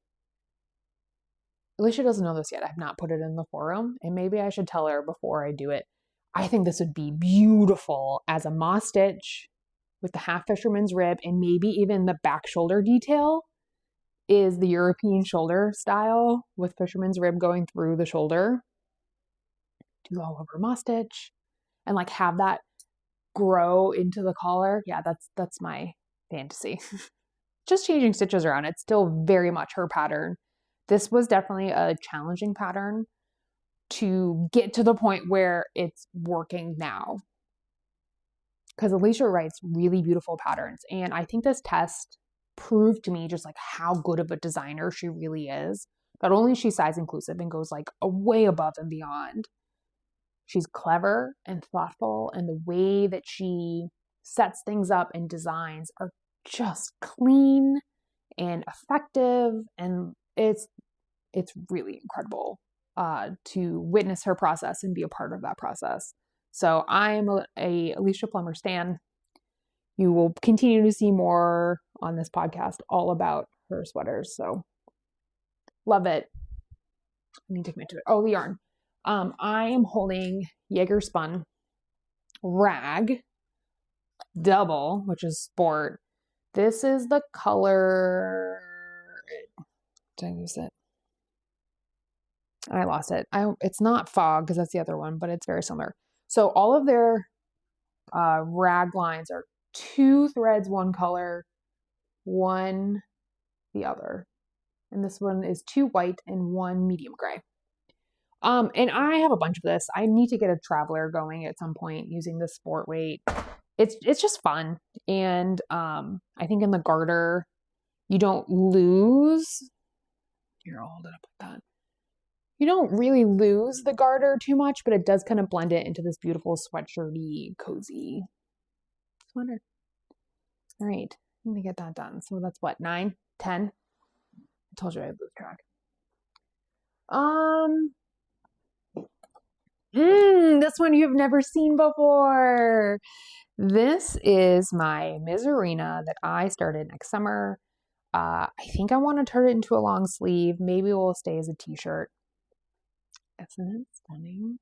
Alicia doesn't know this yet. I've not put it in the forum, and maybe I should tell her before I do it. I think this would be beautiful as a moss stitch with the half fisherman's rib, and maybe even the back shoulder detail is the European shoulder style with fisherman's rib going through the shoulder. Do all over moss stitch and like have that grow into the collar. Yeah, that's my fantasy. Just changing stitches around. It's still very much her pattern. This was definitely a challenging pattern to get to the point where it's working now. Because Alicia writes really beautiful patterns. And I think this test proved to me just like how good of a designer she really is. Not only is she size inclusive and goes like a way above and beyond, she's clever and thoughtful, and the way that she sets things up and designs are just clean and effective, and it's really incredible to witness her process and be a part of that process. So I'm a Alicia Plummer stan. You will continue to see more on this podcast all about her sweaters. So love it. I need to commit to it. Oh, the yarn. I am holding Jaeger Spun Rag Double, which is sport. This is the color. Did I lose it? I lost it. It's not Fog, because that's the other one, but it's very similar. So all of their rag lines are 2 threads, one color, one the other. And this one is 2 white and 1 medium gray. And I have a bunch of this. I need to get a traveler going at some point using the sport weight. It's just fun. And I think in the garter, you don't lose. Here, I'll hold it up like that. You don't really lose the garter too much, but it does kind of blend it into this beautiful sweatshirty, cozy sweater. All right, I'm gonna get that done. So that's what, 9, 10? I told you I'd lose track. This one you've never seen before. This is my Miserina that I started next summer. I think I want to turn it into a long sleeve. Maybe it will stay as a t-shirt. Isn't it stunning?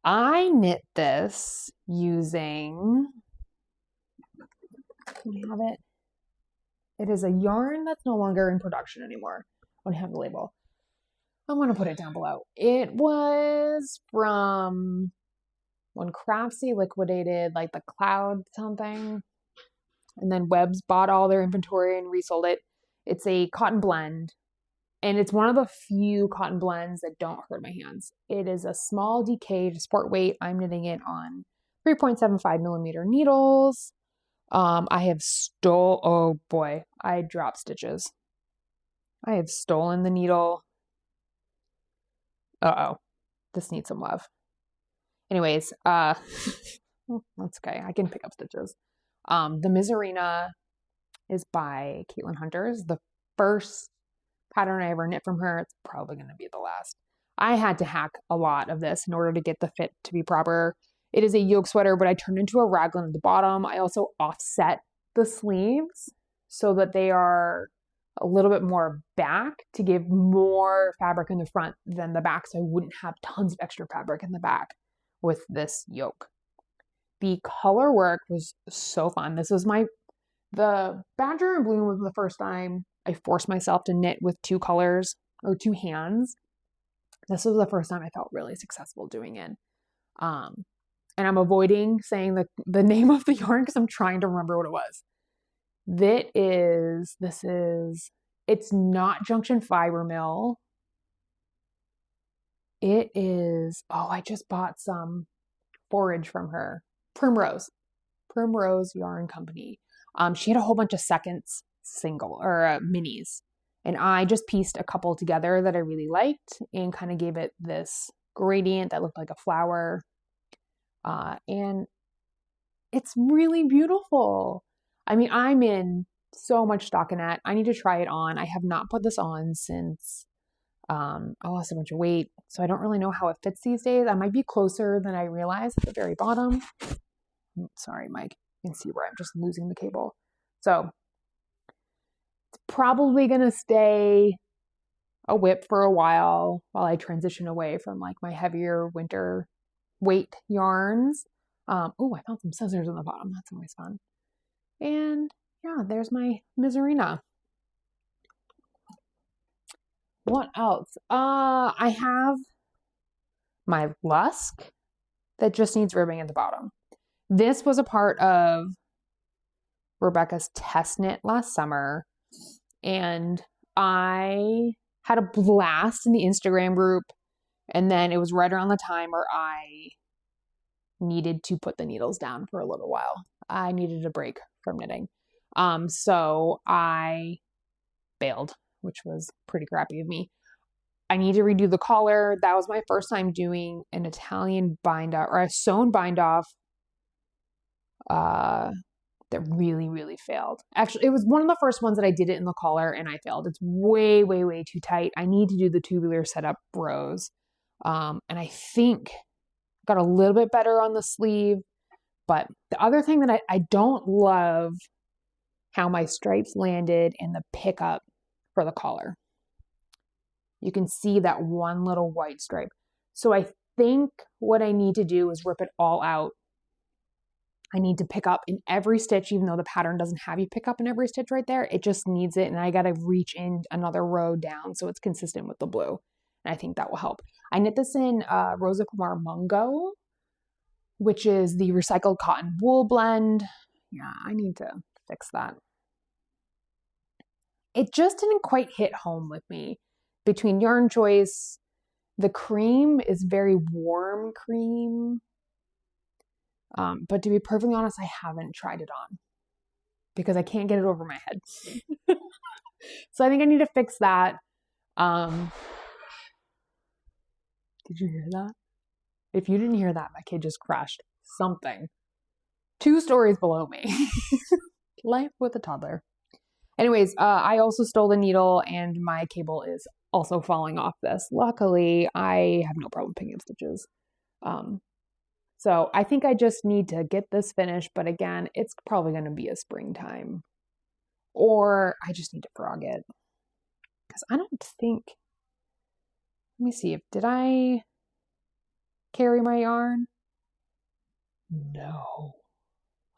I knit this using, can I have it? It is a yarn that's no longer in production anymore. I don't have the label. I'm going to put it down below. It was from when Craftsy liquidated like the Cloud something, and then Webb's bought all their inventory and resold it. It's a cotton blend, and it's one of the few cotton blends that don't hurt my hands. It is a small DK sport weight. I'm knitting it on 3.75 millimeter needles. I have oh boy, I dropped stitches. I have stolen the needle. Uh-oh, this needs some love. Anyways, that's okay. I can pick up stitches. The Miserina is by Caitlin Hunter's. The first pattern I ever knit from her. It's probably going to be the last. I had to hack a lot of this in order to get the fit to be proper. It is a yoke sweater, but I turned into a raglan at the bottom. I also offset the sleeves so that they are a little bit more back to give more fabric in the front than the back, so I wouldn't have tons of extra fabric in the back with this yoke. The color work was so fun. This was the Badger and Bloom was the first time I forced myself to knit with two colors or two hands. This was the first time I felt really successful doing it. And I'm avoiding saying the name of the yarn because I'm trying to remember what it was. It's not Junction Fiber Mill. It is, I just bought some forage from her. Primrose Yarn Company. She had a whole bunch of seconds minis, and I just pieced a couple together that I really liked and kind of gave it this gradient that looked like a flower. And it's really beautiful. I mean, I'm in so much stockinette. I need to try it on. I have not put this on since I lost a bunch of weight, so I don't really know how it fits these days. I might be closer than I realize at the very bottom. Sorry, Mike. You can see where I'm just losing the cable. So it's probably going to stay a WIP for a while I transition away from like my heavier winter weight yarns. I found some scissors on the bottom. That's always fun. And yeah, there's my Miserina. What else? I have my Lusk that just needs ribbing at the bottom. This was a part of Rebecca's test knit last summer, and I had a blast in the Instagram group, and then it was right around the time where I needed to put the needles down for a little while. I needed a break from knitting. So I bailed, which was pretty crappy of me. I need to redo the collar. That was my first time doing an Italian bind off or a sewn bind off that really, really failed. Actually, it was one of the first ones that I did it in the collar and I failed. It's way, way, way too tight. I need to do the tubular setup rows. And I think got a little bit better on the sleeve. But the other thing that I don't love how my stripes landed in the pickup for the collar. You can see that one little white stripe. So I think what I need to do is rip it all out. I need to pick up in every stitch, even though the pattern doesn't have you pick up in every stitch right there. It just needs it, and I got to reach in another row down so it's consistent with the blue. And I think that will help. I knit this in Rosa Pomar Mungo, which is the recycled cotton wool blend. Yeah, I need to fix that. It just didn't quite hit home with me. Between yarn choice, the cream is very warm cream. But to be perfectly honest, I haven't tried it on because I can't get it over my head. So I think I need to fix that. Did you hear that? If you didn't hear that, my kid just crashed something 2 stories below me. Life with a toddler. Anyways, I also stole the needle and my cable is also falling off this. Luckily, I have no problem picking up stitches. So I think I just need to get this finished, but again, it's probably going to be a springtime. Or I just need to frog it. Because I don't think, let me see, did I carry my yarn? No.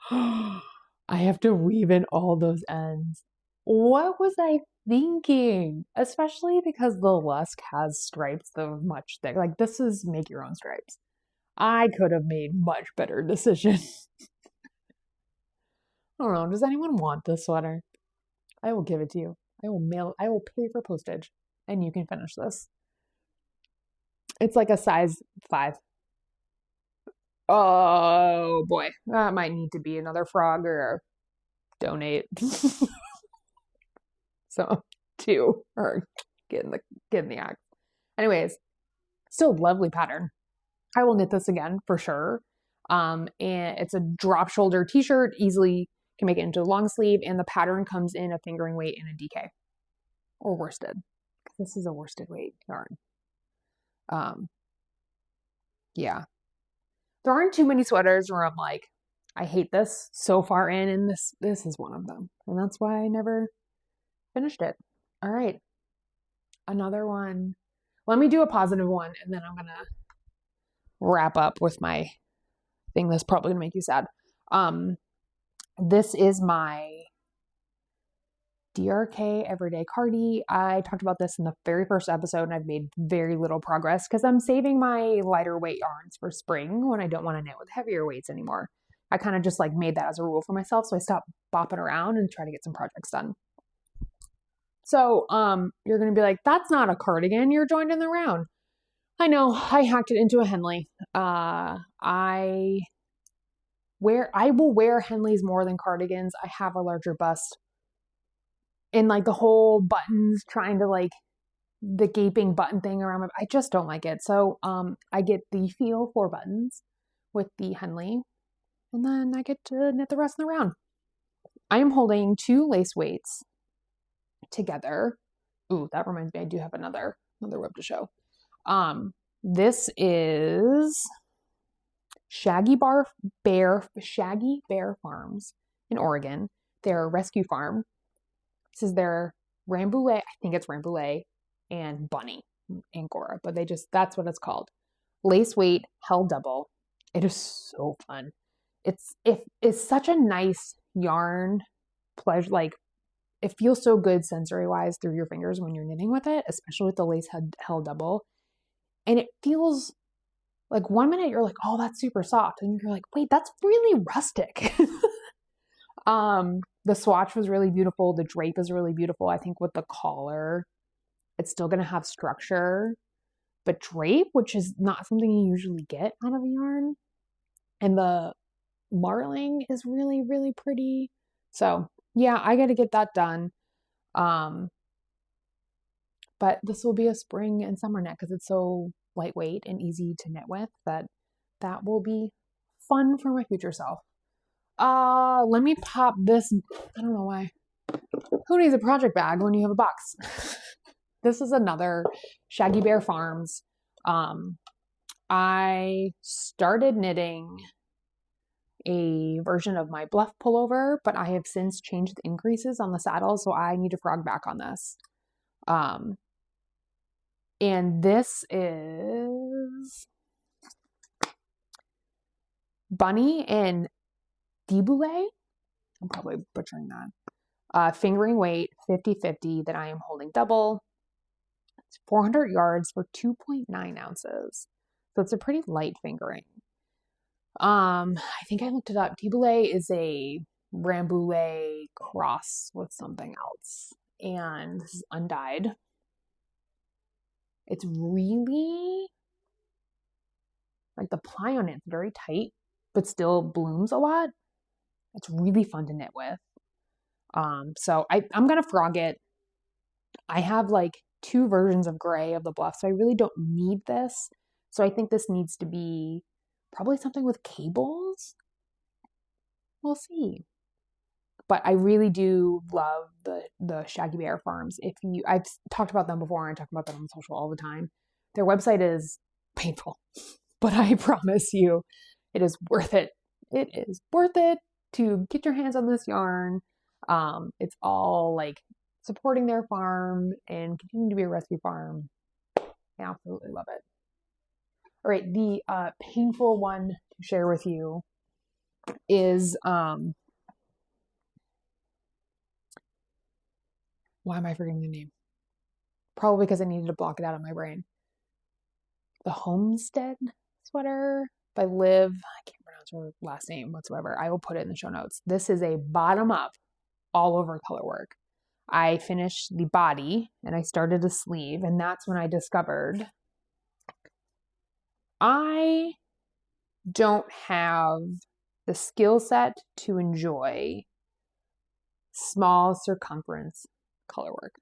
I have to weave in all those ends. What was I thinking? Especially because the Lusk has stripes that are much thicker. Like this is make your own stripes. I could have made much better decisions. I don't know. Does anyone want this sweater? I will give it to you. I will pay for postage and you can finish this. It's like a size 5. Oh boy. That might need to be another frog or donate. So 2 or get in the act. Anyways, still lovely pattern. I will knit this again for sure. And it's a drop shoulder t-shirt, easily can make it into a long sleeve, and the pattern comes in a fingering weight and a DK or worsted. This is a worsted weight yarn. Yeah. There aren't too many sweaters where I'm like, I hate this so far in, and this is one of them. And that's why I never finished it. All right. Another one. Let me do a positive one, and then I'm going to wrap up with my thing that's probably going to make you sad. This is my DRK Everyday Cardi. I talked about this in the very first episode, and I've made very little progress because I'm saving my lighter weight yarns for spring when I don't want to knit with heavier weights anymore. I kind of just like made that as a rule for myself, so I stopped bopping around and try to get some projects done. So you're going to be like, that's not a cardigan, you're joined in the round. I know, I hacked it into a Henley. I will wear Henleys more than cardigans. I have a larger bust. And like the whole buttons, trying to like the gaping button thing around my, I just don't like it. So I get the feel for buttons with the Henley, and then I get to knit the rest of the round. I am holding 2 lace weights together. Ooh, that reminds me, I do have another WIP to show. This is Shaggy Bear Farms in Oregon. They're a rescue farm. This is their Rambouillet, I think it's Rambouillet and Bunny Angora, but that's what it's called. Lace weight, held double. It is so fun. It's such a nice yarn pleasure. Like, it feels so good sensory wise through your fingers when you're knitting with it, especially with the lace held double. And it feels like 1 minute you're like, oh, that's super soft. And you're like, wait, that's really rustic. The swatch was really beautiful. The drape is really beautiful. I think with the collar, it's still going to have structure, but drape, which is not something you usually get out of a yarn. And the marling is really, really pretty. So yeah, I got to get that done. But this will be a spring and summer knit because it's so lightweight and easy to knit with that will be fun for my future self. Let me pop this. I don't know why. Who needs a project bag when you have a box? This is another Shaggy Bear Farms. I started knitting a version of my Bluff pullover, but I have since changed the increases on the saddle, so I need to frog back on this. And this is Bunny and Deboulet. I'm probably butchering that. Fingering weight 50/50 that I am holding double. It's 400 yards for 2.9 ounces. So it's a pretty light fingering. I think I looked it up. Deboulet is a Rambouillet cross with something else. And this is undyed. It's really, like, the ply on it's very tight, but still blooms a lot. It's really fun to knit with. So I'm going to frog it. I have like 2 versions of gray of the Bluff, so I really don't need this. So I think this needs to be probably something with cables. We'll see. But I really do love the Shaggy Bear Farms. I've talked about them before, and I talk about them on social all the time. Their website is painful, but I promise you, it is worth it. It is worth it to get your hands on this yarn. It's all like supporting their farm and continuing to be a rescue farm. I absolutely love it. All right, the painful one to share with you is why am I forgetting the name? Probably because I needed to block it out of my brain. The Homestead sweater by Liv. I can't pronounce her last name whatsoever. I will put it in the show notes. This is a bottom up, all over color work. I finished the body and I started a sleeve, and that's when I discovered I don't have the skill set to enjoy small circumference color work.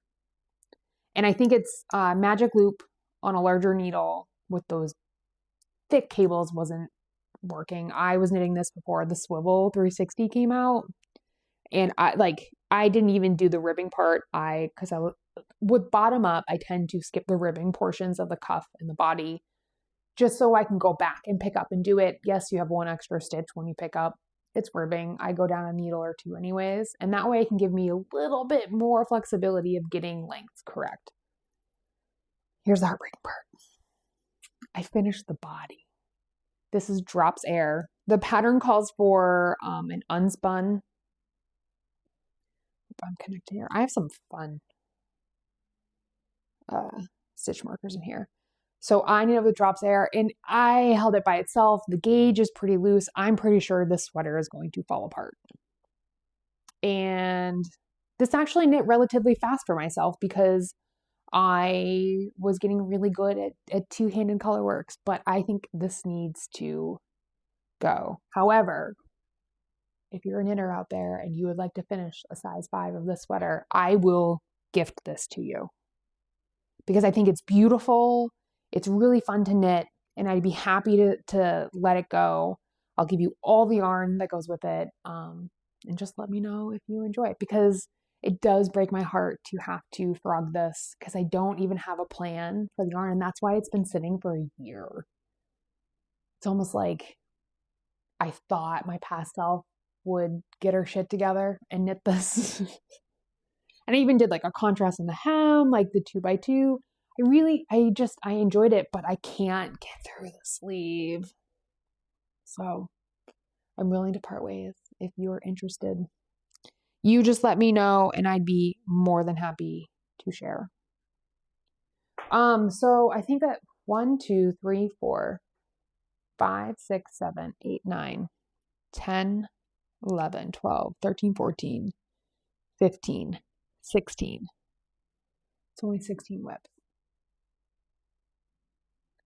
And I think it's magic loop on a larger needle with those thick cables wasn't working. I was knitting this before the swivel 360 came out, and I didn't even do the ribbing part. Because with bottom up, I tend to skip the ribbing portions of the cuff and the body just so I can go back and pick up and do it. Yes, you have one extra stitch when you pick up. It's ribbing. I go down a needle or two anyways, and that way it can give me a little bit more flexibility of getting lengths correct. Here's the heartbreaking part. I finished the body. This is drops air. The pattern calls for an unspun. I'm connecting here. I have some fun stitch markers in here. So I knit with drops air, and I held it by itself. The gauge is pretty loose. I'm pretty sure this sweater is going to fall apart. And this actually knit relatively fast for myself because I was getting really good at two-handed color works, but I think this needs to go. However, if you're a knitter out there and you would like to finish a size 5 of this sweater, I will gift this to you because I think it's beautiful. It's really fun to knit, and I'd be happy to let it go. I'll give you all the yarn that goes with it, and just let me know if you enjoy it, because it does break my heart to have to frog this because I don't even have a plan for the yarn, and that's why it's been sitting for a year. It's almost like I thought my past self would get her shit together and knit this. And I even did like a contrast in the hem, like the 2x2. I enjoyed it, but I can't get through the sleeve. So I'm willing to part ways if you're interested. You just let me know and I'd be more than happy to share. So I think that 1, 2, 3, 4, 5, 6, 7, 8, 9, 10, 11, 12, 13, 14, 15, 16. It's only 16 WIP.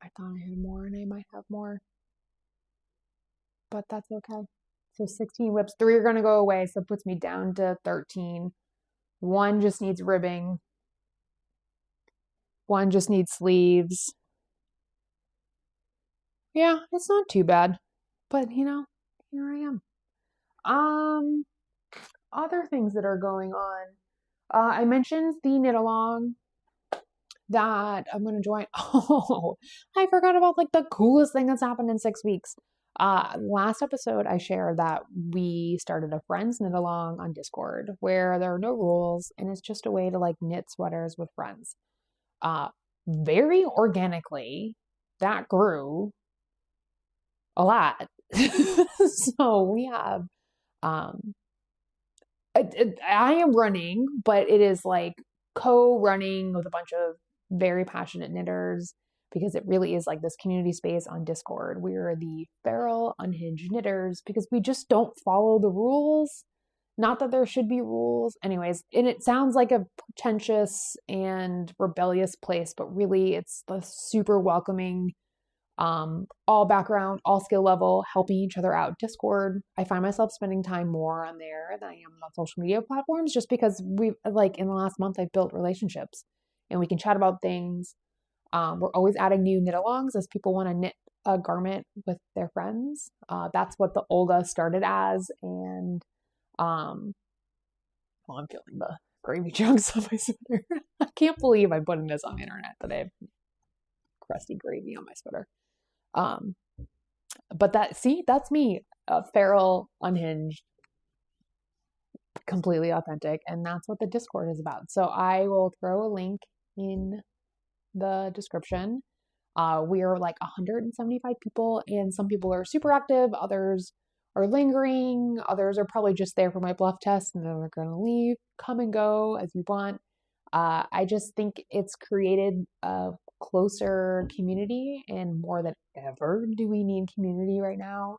I thought I had more and I might have more, but that's okay. So 16 WIPs, 3 are going to go away, so it puts me down to 13. 1 just needs ribbing. 1 just needs sleeves. Yeah, it's not too bad, but you know, here I am. Other things that are going on. I mentioned the knit along that I'm going to join. Oh, I forgot about like the coolest thing that's happened in 6 weeks. Last episode I shared that we started a friends knit along on Discord where there are no rules and it's just a way to like knit sweaters with friends. Very organically, that grew a lot. So we have, I am running, but it is like co-running with a bunch of very passionate knitters because it really is like this community space on Discord. We are the feral, unhinged knitters because we just don't follow the rules. Not that there should be rules. Anyways, and it sounds like a pretentious and rebellious place, but really it's the super welcoming, all background, all skill level, helping each other out Discord. I find myself spending time more on there than I am on social media platforms just because we've like in the last month I've built relationships and we can chat about things. We're always adding new knit alongs as people want to knit a garment with their friends. That's what the Olga started as. And I'm feeling the gravy chunks on my sweater. I can't believe I'm putting this on the internet that I have crusty gravy on my sweater. But that's me, feral, unhinged, completely authentic, and that's what the Discord is about. So I will throw a link in the description. We are like 175 people, and some people are super active, others are lingering, others are probably just there for my bluff test and then they're going to leave. Come and go as you want. I just think it's created a closer community, and more than ever do we need community right now,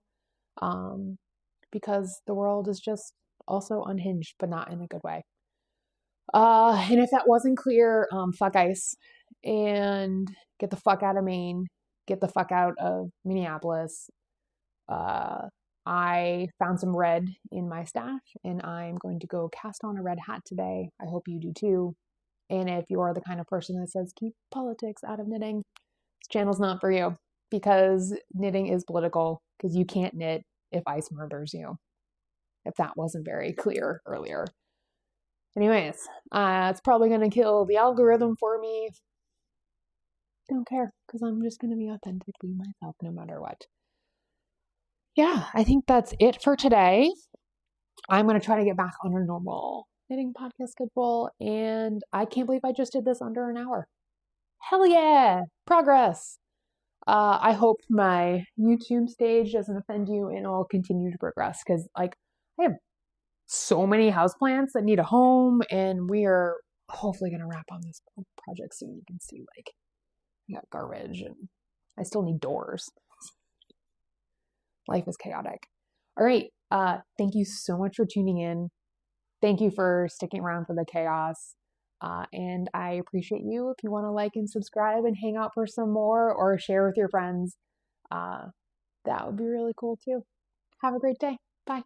because the world is just also unhinged, but not in a good way. And if that wasn't clear, fuck ICE and get the fuck out of Maine, get the fuck out of Minneapolis. I found some red in my stash and I'm going to go cast on a red hat today. I hope you do too. And if you are the kind of person that says keep politics out of knitting, this channel's not for you. because knitting is political, because you can't knit if ice murders you, if that wasn't very clear earlier. Anyways, it's probably going to kill the algorithm for me. Don't care, because I'm just going to be authentically myself no matter what. Yeah, I think that's it for today. I'm going to try to get back on a normal knitting podcast schedule, and I can't believe I just did this under an hour. Hell yeah! Progress! I hope my YouTube stage doesn't offend you, and I'll continue to progress, because like I have so many houseplants that need a home, and we are hopefully going to wrap on this project soon. You can see like I got garbage, and I still need doors. Life is chaotic. All right. Thank you so much for tuning in. Thank you for sticking around for the chaos. And I appreciate you. If you want to like and subscribe and hang out for some more or share with your friends, that would be really cool too. Have a great day. Bye.